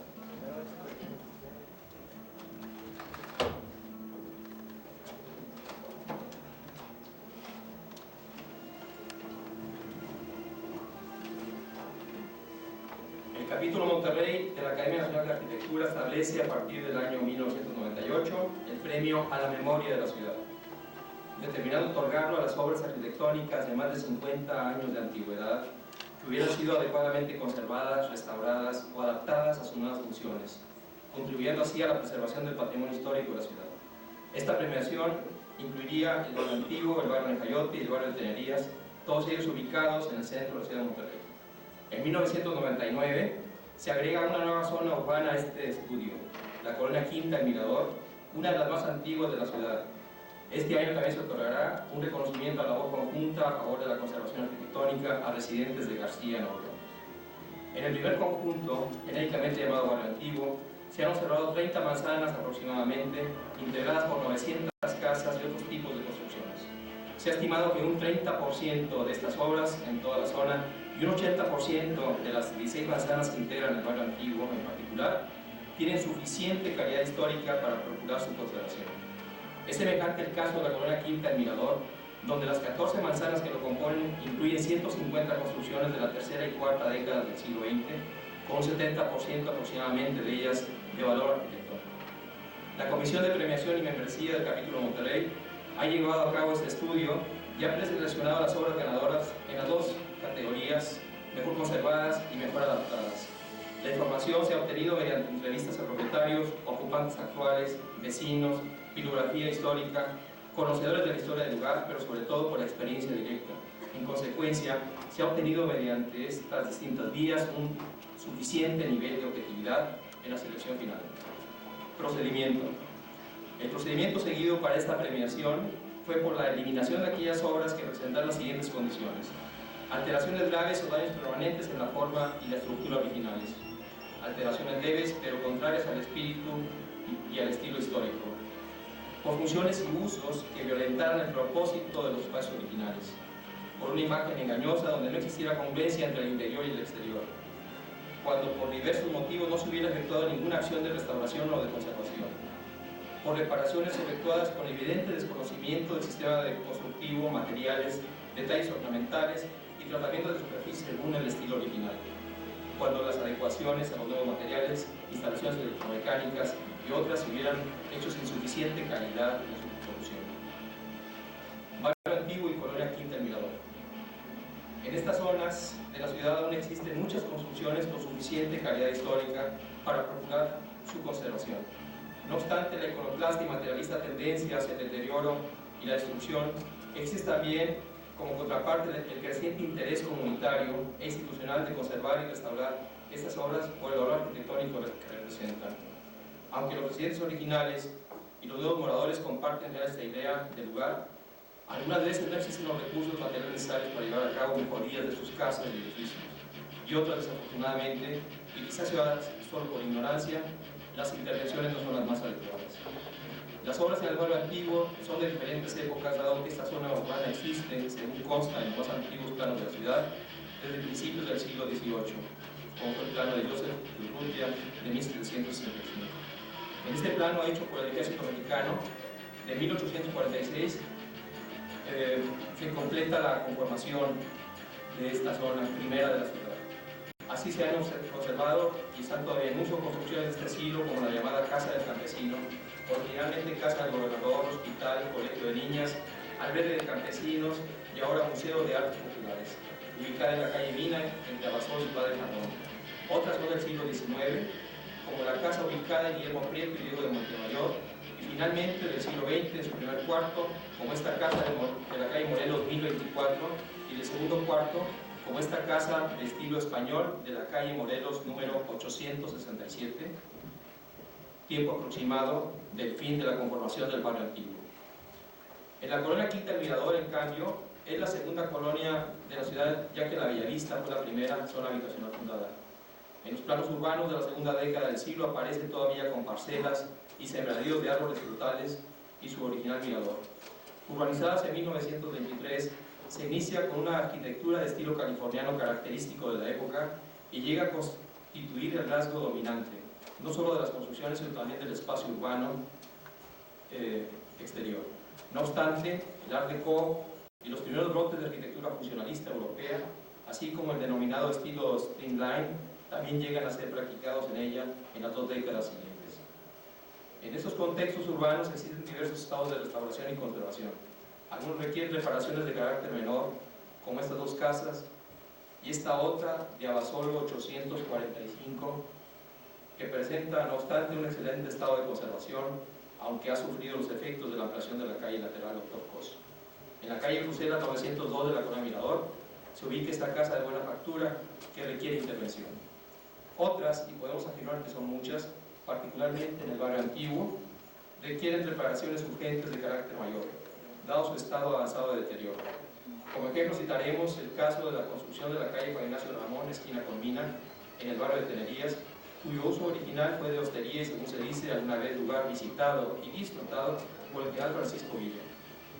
El capítulo Monterrey de la Academia Nacional de Arquitectura establece a partir del año 1998 el premio a la memoria de la ciudad, determinando otorgarlo a las obras arquitectónicas de más de 50 años de antigüedad que hubieran sido adecuadamente conservadas, restauradas o adaptadas a sus nuevas funciones, contribuyendo así a la preservación del patrimonio histórico de la ciudad. Esta premiación incluiría el barrio antiguo, el barrio de Cayote y el barrio de Tenerías, todos ellos ubicados en el centro de la ciudad de Monterrey. En 1999 se agrega una nueva zona urbana a este estudio, la Colonia Quinta El Mirador, una de las más antiguas de la ciudad. Este año también se otorgará un reconocimiento a la labor conjunta a favor de la conservación arquitectónica a residentes de García, Nuevo León. En el primer conjunto, genéricamente llamado Barrio Antiguo, se han observado 30 manzanas aproximadamente, integradas por 900 casas y otros tipos de construcciones. Se ha estimado que un 30% de estas obras en toda la zona y un 80% de las 16 manzanas que integran el Barrio Antiguo en particular tienen suficiente calidad histórica para procurar su conservación. Es semejante el caso de la Colonia Quinta El Mirador, donde las 14 manzanas que lo componen incluyen 150 construcciones de la tercera y cuarta década del siglo XX, con un 70% aproximadamente de ellas de valor arquitectónico. La Comisión de Premiación y Membresía del Capítulo Monterrey ha llevado a cabo este estudio y ha preseleccionado las obras ganadoras en las dos categorías, mejor conservadas y mejor adaptadas. La información se ha obtenido mediante entrevistas a propietarios, ocupantes actuales, vecinos, bibliografía histórica, conocedores de la historia del lugar, pero sobre todo por la experiencia directa. En consecuencia, se ha obtenido mediante estas distintas vías un suficiente nivel de objetividad en la selección final. Procedimiento. El procedimiento seguido para esta premiación fue por la eliminación de aquellas obras que presentaron las siguientes condiciones: alteraciones graves o daños permanentes en la forma y la estructura originales, alteraciones leves pero contrarias al espíritu y al estilo histórico, por funciones y usos que violentaran el propósito de los espacios originales, por una imagen engañosa donde no existiera congruencia entre el interior y el exterior, cuando por diversos motivos no se hubiera efectuado ninguna acción de restauración o de conservación, por reparaciones efectuadas con evidente desconocimiento del sistema constructivo, materiales, detalles ornamentales y tratamiento de superficie según el estilo original, cuando las adecuaciones a los nuevos materiales, instalaciones electromecánicas y otras se hubieran hecho sin suficiente calidad en su solución. Barrio Antiguo y Colonia Quinta del Mirador. En estas zonas de la ciudad aún existen muchas construcciones con suficiente calidad histórica para procurar su conservación. No obstante la iconoclasta y materialista tendencia hacia el deterioro y la destrucción, existe también como contraparte el creciente interés comunitario e institucional de conservar y restaurar estas obras por el valor arquitectónico que representan. Aunque los residentes originales y los nuevos moradores comparten ya esta idea del lugar, algunas veces no existen los recursos materiales necesarios para llevar a cabo mejorías de sus casas y edificios, y otras desafortunadamente, y quizás solo por ignorancia, las intervenciones no son las más adecuadas. Las obras en el barrio antiguo son de diferentes épocas, dado que esta zona urbana existe, según consta en los más antiguos planos de la ciudad, desde principios del siglo XVIII, como fue el plano de Joseph Urrutia de 1765. En este plano hecho por el Ejército Mexicano de 1846 se completa la conformación de esta zona primera de la ciudad. Así se han conservado y están todavía en uso construcciones de este siglo, como la llamada Casa del Campesino, originalmente Casa del Gobernador, Hospital, Colegio de Niñas, Albergue de Campesinos y ahora Museo de Artes Populares, ubicada en la calle Mina, entre Abasolo y Padre Jardón. Otras son del siglo XIX, como la casa ubicada en Guillermo Prieto y Diego de Montemayor, y finalmente del siglo XX, en su primer cuarto, como esta casa de la calle Morelos 1024, y del segundo cuarto, como esta casa de estilo español de la calle Morelos número 867, tiempo aproximado del fin de la conformación del barrio antiguo. En la colonia Quinta del Mirador, en cambio, es la segunda colonia de la ciudad, ya que la Bellavista fue la primera zona habitacional fundada. En los planos urbanos de la segunda década del siglo aparece todavía con parcelas y sembradíos de árboles frutales y su original mirador. Urbanizadas en 1923, se inicia con una arquitectura de estilo californiano característico de la época y llega a constituir el rasgo dominante, no solo de las construcciones, sino también del espacio urbano exterior. No obstante, el Art Deco y los primeros brotes de arquitectura funcionalista europea, así como el denominado estilo streamline, también llegan a ser practicados en ella en las 2 décadas siguientes. En estos contextos urbanos existen diversos estados de restauración y conservación. Algunos requieren reparaciones de carácter menor, como estas 2 casas, y esta otra de Abasolo 845, que presenta, no obstante, un excelente estado de conservación, aunque ha sufrido los efectos de la ampliación de la calle lateral Dr. Cos. En la calle Bruselas 902 de la colonia Mirador se ubica esta casa de buena factura que requiere intervención. Otras, y podemos afirmar que son muchas, particularmente en el barrio antiguo, requieren reparaciones urgentes de carácter mayor, dado su estado avanzado de deterioro. Como ejemplo citaremos el caso de la construcción de la calle Juan Ignacio Ramón, esquina con Mina, en el barrio de Tenerías, cuyo uso original fue de hostería y, según se dice, alguna vez lugar visitado y disfrutado por el general Francisco Villa.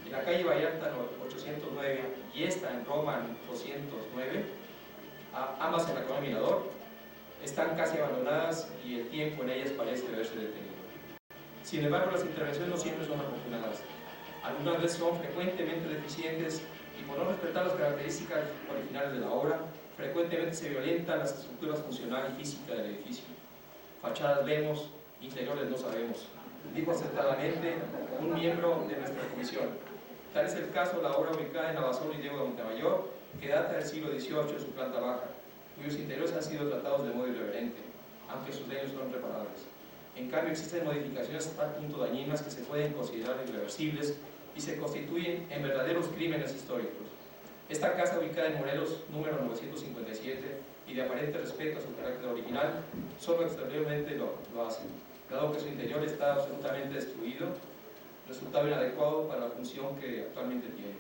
En la calle Vallarta 809 y esta en Roma 209, ambas en la colonia Mirador, están casi abandonadas y el tiempo en ellas parece haberse detenido. Sin embargo, las intervenciones no siempre son afortunadas. Algunas veces son frecuentemente deficientes y, por no respetar las características originales de la obra, frecuentemente se violentan las estructuras funcional y física del edificio. Fachadas vemos, interiores no sabemos, dijo acertadamente un miembro de nuestra comisión. Tal es el caso de la obra ubicada en Abasolo y Diego de Montemayor, que data del siglo XVIII en su planta baja, cuyos interiores han sido tratados de modo irreverente, aunque sus daños son reparables. En cambio, existen modificaciones hasta tal punto dañinas que se pueden considerar irreversibles y se constituyen en verdaderos crímenes históricos. Esta casa, ubicada en Morelos número 957 y de aparente respeto a su carácter original, solo exteriormente lo hacen, dado que su interior está absolutamente destruido, resultado inadecuado para la función que actualmente tiene.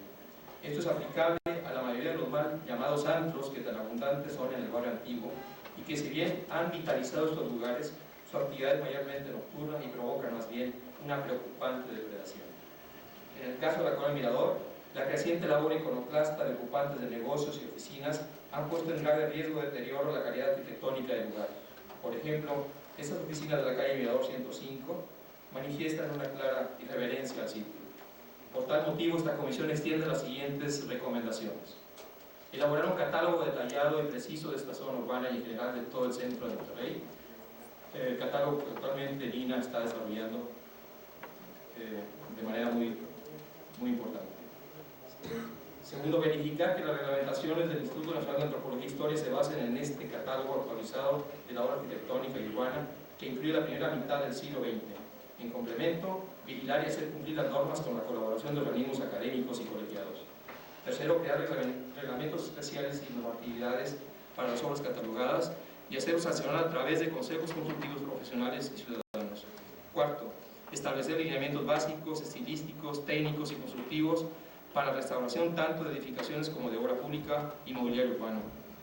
Esto es aplicable a la mayoría de los mal llamados antros que tan abundantes son en el barrio antiguo y que, si bien han vitalizado estos lugares, su actividad es mayormente nocturna y provoca más bien una preocupante depredación. En el caso de la Colonia Mirador, la creciente labor iconoclasta de ocupantes de negocios y oficinas han puesto en grave riesgo de deterioro la calidad arquitectónica del lugar. Por ejemplo, estas oficinas de la calle Mirador 105 manifiestan una clara irreverencia al sitio. Por tal motivo, esta comisión extiende las siguientes recomendaciones. Elaborar un catálogo detallado y preciso de esta zona urbana y en general de todo el centro de Monterrey. El catálogo que actualmente Lina está desarrollando de manera muy importante. Segundo, verificar que las reglamentaciones del Instituto Nacional de Antropología e Historia se basen en este catálogo actualizado de la obra arquitectónica y urbana que incluye la primera mitad del siglo XX. En complemento, vigilar y hacer cumplir las normas con la colaboración de organismos académicos y colegiados. Tercero, crear reglamentos especiales y normatividades para las obras catalogadas y hacerlos sancionar a través de consejos consultivos profesionales y ciudadanos. Cuarto, establecer lineamientos básicos, estilísticos, técnicos y constructivos para la restauración tanto de edificaciones como de obra pública y mobiliario urbano.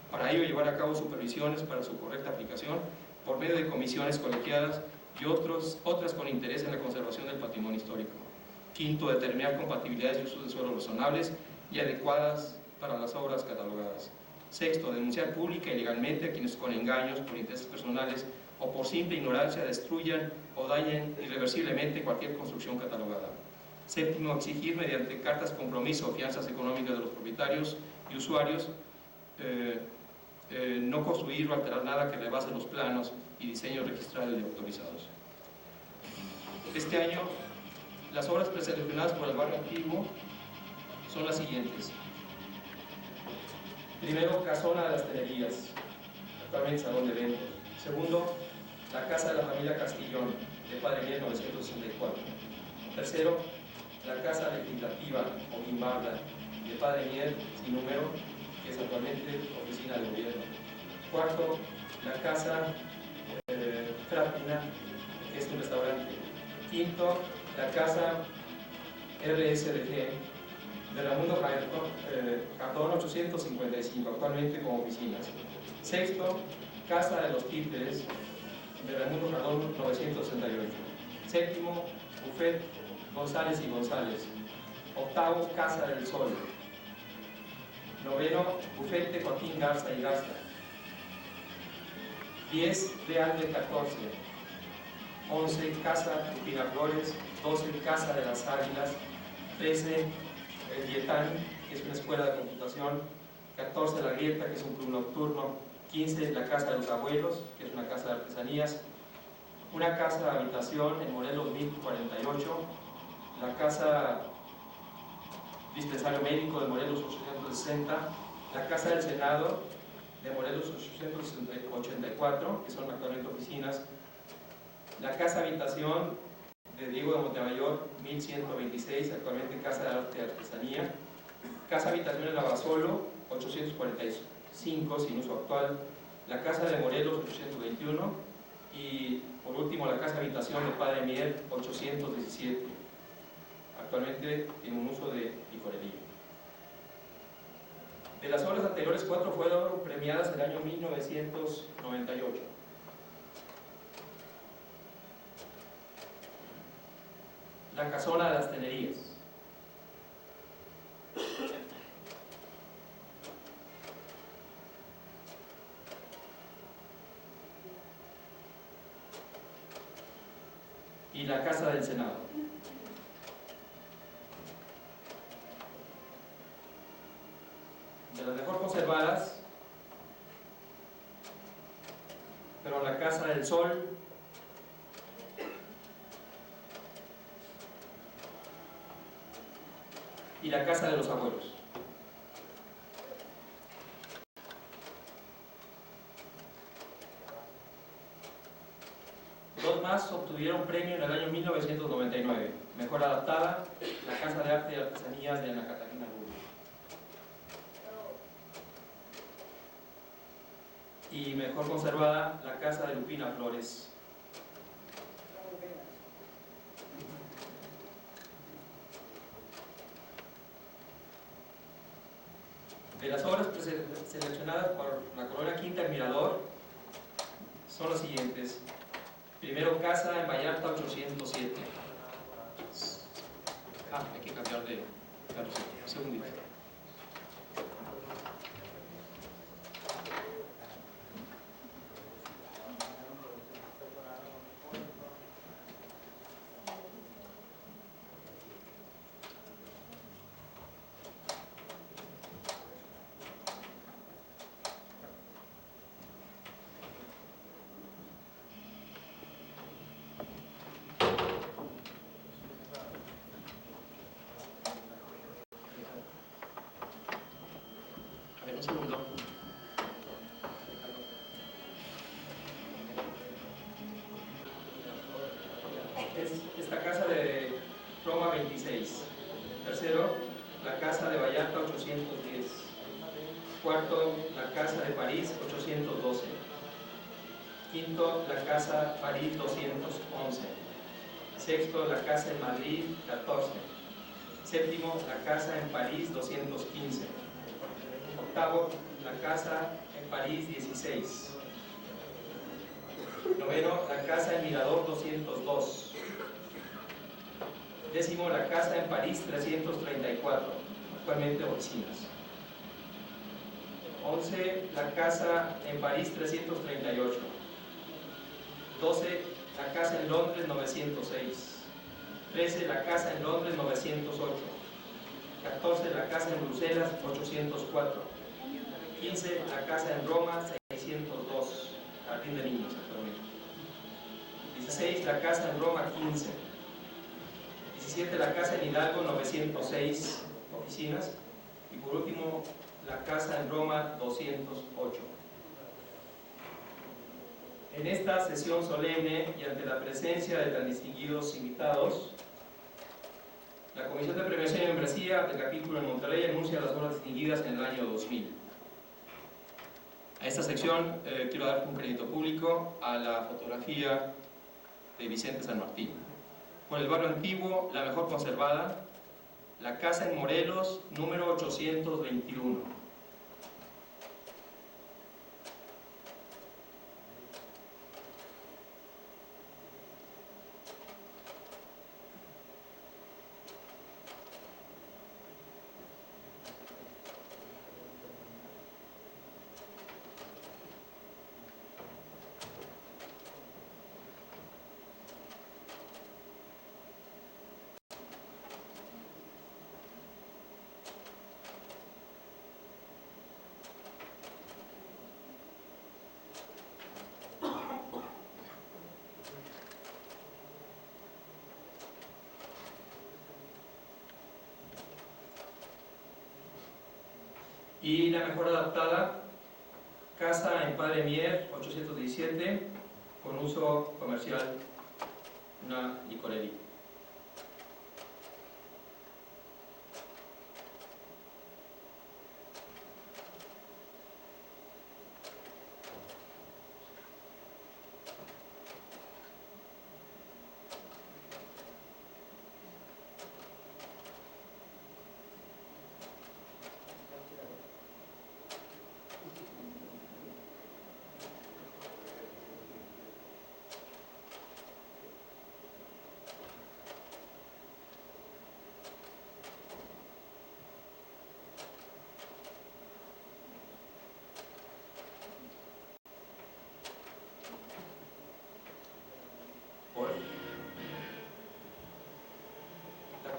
Para ello, llevar a cabo supervisiones para su correcta aplicación por medio de comisiones colegiadas y otras con interés en la conservación del patrimonio histórico. Quinto, determinar compatibilidades y usos de suelo razonables y adecuadas para las obras catalogadas. Sexto, denunciar pública y legalmente a quienes con engaños, por intereses personales o por simple ignorancia destruyan o dañen irreversiblemente cualquier construcción catalogada. Séptimo, exigir mediante cartas compromiso o fianzas económicas de los propietarios y usuarios no construir o alterar nada que rebase los planos y diseños registrados y autorizados. Este año, las obras preseleccionadas por el barrio antiguo son las siguientes. Primero, Casona de las Tenerías, actualmente salón de eventos. Segundo, la Casa de la Familia Castillón, de Padre Mier, 1964. Tercero, la Casa Legislativa o Guimbarda, de Padre Mier, sin número, que es actualmente oficina de gobierno. Cuarto, la Casa Frátina, que es un restaurante. Quinto, la Casa RSDG, de Raimundo Cardón 855, actualmente como oficinas. Sexto, Casa de los Títeres, de Raimundo Cardón 968. Séptimo, Buffet González y González. Octavo, Casa del Sol. Noveno, Bufete Joaquín Garza y Garza. 10, Real de 14. 11, Casa Cristina Flores. 12, Casa de las Águilas. 13, el Yetán, que es una escuela de computación. 14, La Grieta, que es un club nocturno. 15, la Casa de los Abuelos, que es una casa de artesanías. Una casa de habitación en Morelos 1048. La Casa Dispensario Médico de Morelos 860. La Casa del Senado de Morelos 884, que son actualmente oficinas. La Casa Habitación de Diego de Montemayor 1126, actualmente Casa de Arte y Artesanía. Casa Habitación en Abasolo 845, sin uso actual. La Casa de Morelos 821 y por último la Casa Habitación de Padre Mier 817, actualmente en un uso de licorería. De las obras anteriores, 4 fueron premiadas en el año 1998. La Casona de las Tenerías. Y la Casa del Senado. De las mejor conservadas, pero la Casa del Sol, y la Casa de los Abuelos. Dos más obtuvieron premio en el año 1999. Mejor adaptada, la Casa de Arte y Artesanías de Ana Catarina Rubio. Y mejor conservada, la casa de Lupina Flores. De las obras seleccionadas por la Colonia Quinta El Mirador son las siguientes. Primero, casa en Vallarta 807. Hay que cambiar de carrocero. Un segundito. Un segundo. Esta casa de Roma 26. Tercero, la casa de Vallarta 810. Cuarto, la casa de París 812. Quinto, la casa París 211. Sexto, la casa en Madrid 14. Séptimo, la casa en París 215. Octavo, la casa en París 16. Noveno, la casa en Mirador 202. Décimo, la casa en París 334, actualmente oficinas. 11, la casa en París 338. 12, la casa en Londres 906. 13, la casa en Londres 908. 14, la casa en Bruselas 804. 15, la casa en Roma 602, Jardín de Niños actualmente. 16, la casa en Roma 15. 17, la casa en Hidalgo 906, oficinas. Y por último, la casa en Roma 208. En esta sesión solemne y ante la presencia de tan distinguidos invitados, la Comisión de Prevención y Membresía del Capítulo de Monterrey anuncia las obras distinguidas en el año 2000. A esta sección quiero dar un crédito público a la fotografía de Vicente San Martín. Por el barrio antiguo, la mejor conservada, la casa en Morelos, número 821. Y la mejor adaptada, casa en Padre Mier 817, con uso comercial, una licorería.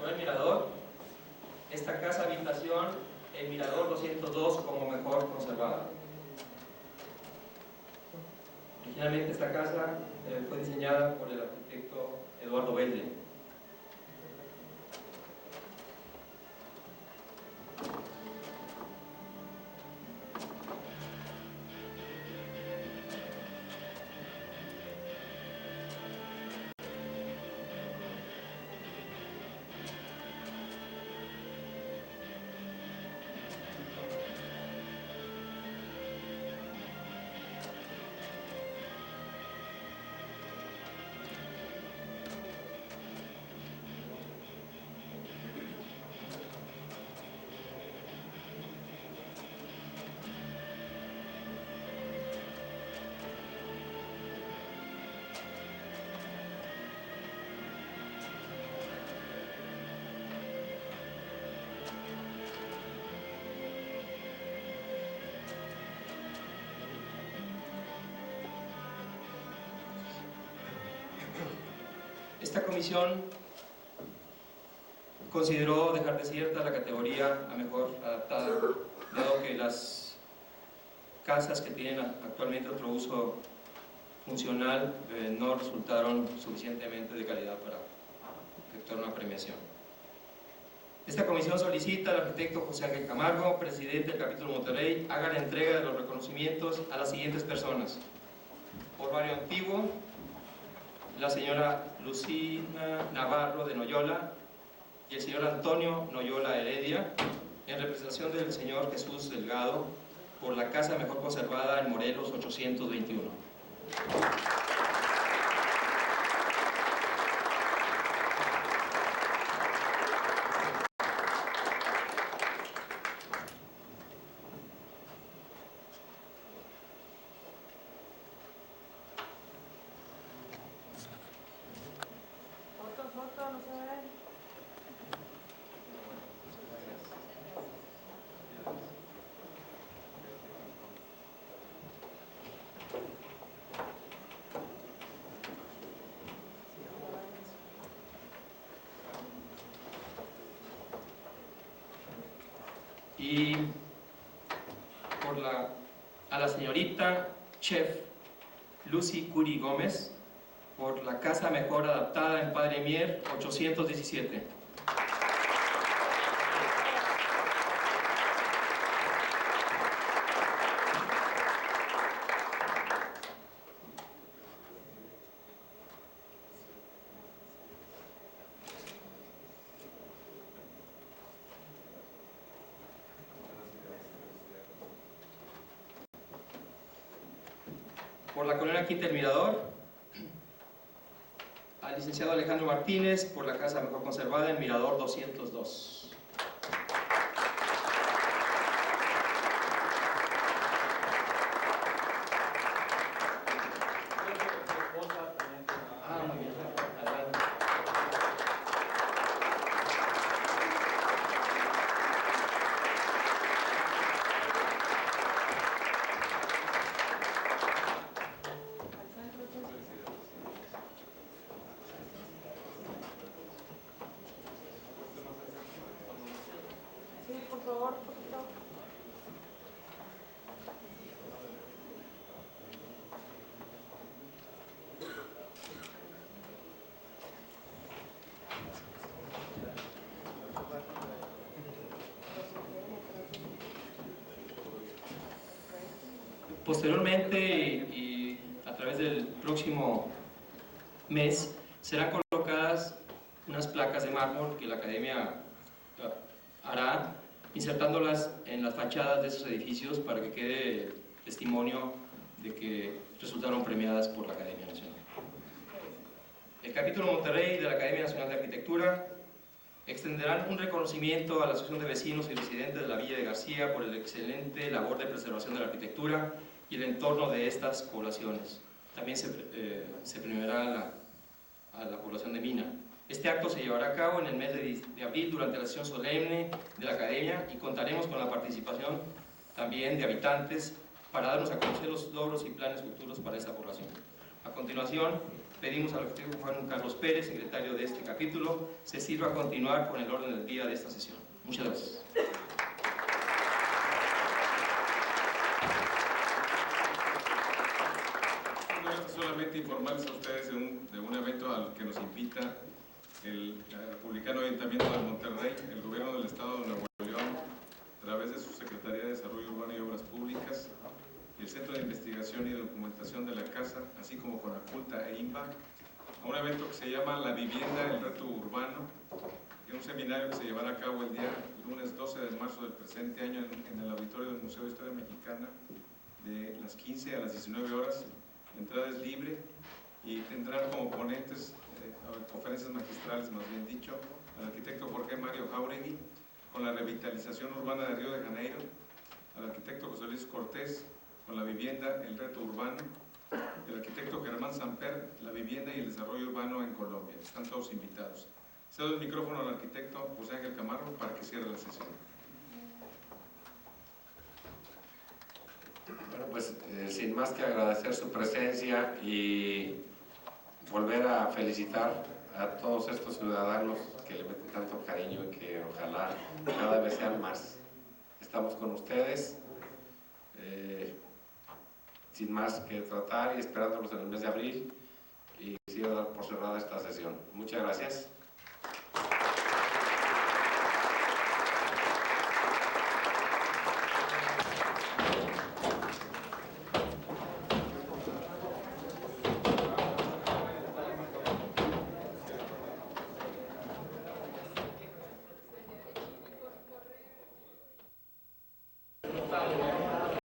El Mirador, esta casa habitación, el Mirador 202 como mejor conservada. Originalmente esta casa fue diseñada por el arquitecto Eduardo Belde. Esta comisión consideró dejar desierta la categoría a mejor adaptada, dado que las casas que tienen actualmente otro uso funcional no resultaron suficientemente de calidad para efectuar una premiación. Esta comisión solicita al arquitecto José Ángel Camargo, presidente del capítulo Monterrey, haga la entrega de los reconocimientos a las siguientes personas: por Barrio Antiguo, la señora Lucina Navarro de Noyola y el señor Antonio Noyola Heredia, en representación del señor Jesús Delgado, por la casa mejor conservada en Morelos 821. Y a la señorita Chef Lucy Curi Gómez, por la casa mejor adaptada en Padre Mier 817. Por la colonia Quinta El Mirador, al licenciado Alejandro Martínez, por la casa mejor conservada en Mirador 202. Posteriormente y a través del próximo mes serán colocadas unas placas de mármol que la Academia hará, insertándolas en las fachadas de esos edificios para que quede testimonio de que resultaron premiadas por la Academia Nacional. El capítulo Monterrey de la Academia Nacional de Arquitectura extenderán un reconocimiento a la Asociación de Vecinos y Residentes de la Villa de García por el excelente labor de preservación de la arquitectura y el entorno de estas poblaciones. También se premiará a la población de Mina. Este acto se llevará a cabo en el mes de abril durante la sesión solemne de la Academia y contaremos con la participación también de habitantes para darnos a conocer los logros y planes futuros para esta población. A continuación, pedimos al arquitecto Juan Carlos Pérez, secretario de este capítulo, se sirva a continuar con el orden del día de esta sesión. Muchas gracias. Solamente informarles a ustedes de un evento al que nos invita el Republicano Ayuntamiento de Monterrey, el Gobierno del Estado de Nuevo León, a través de su Secretaría de Desarrollo Urbano y Obras Públicas, y el Centro de Investigación y Documentación de la Casa, así como con Aculta e INVA, a un evento que se llama La Vivienda, el Reto Urbano, y un seminario que se llevará a cabo el día lunes 12 de marzo del presente año en el auditorio del Museo de Historia Mexicana, de las 15 a las 19 horas. La entrada es libre y tendrán como ponentes, conferencias magistrales más bien dicho, al arquitecto Jorge Mario Jauregui con la revitalización urbana de Río de Janeiro, al arquitecto José Luis Cortés con la vivienda, el reto urbano, el arquitecto Germán Samper, la vivienda y el desarrollo urbano en Colombia. Están todos invitados. Cedo el micrófono al arquitecto José Ángel Camargo para que cierre la sesión. Bueno, pues sin más que agradecer su presencia y volver a felicitar a todos estos ciudadanos que le meten tanto cariño y que ojalá cada vez sean más. Estamos con ustedes, sin más que tratar y esperándolos en el mes de abril, y quiero dar por cerrada esta sesión. Muchas gracias.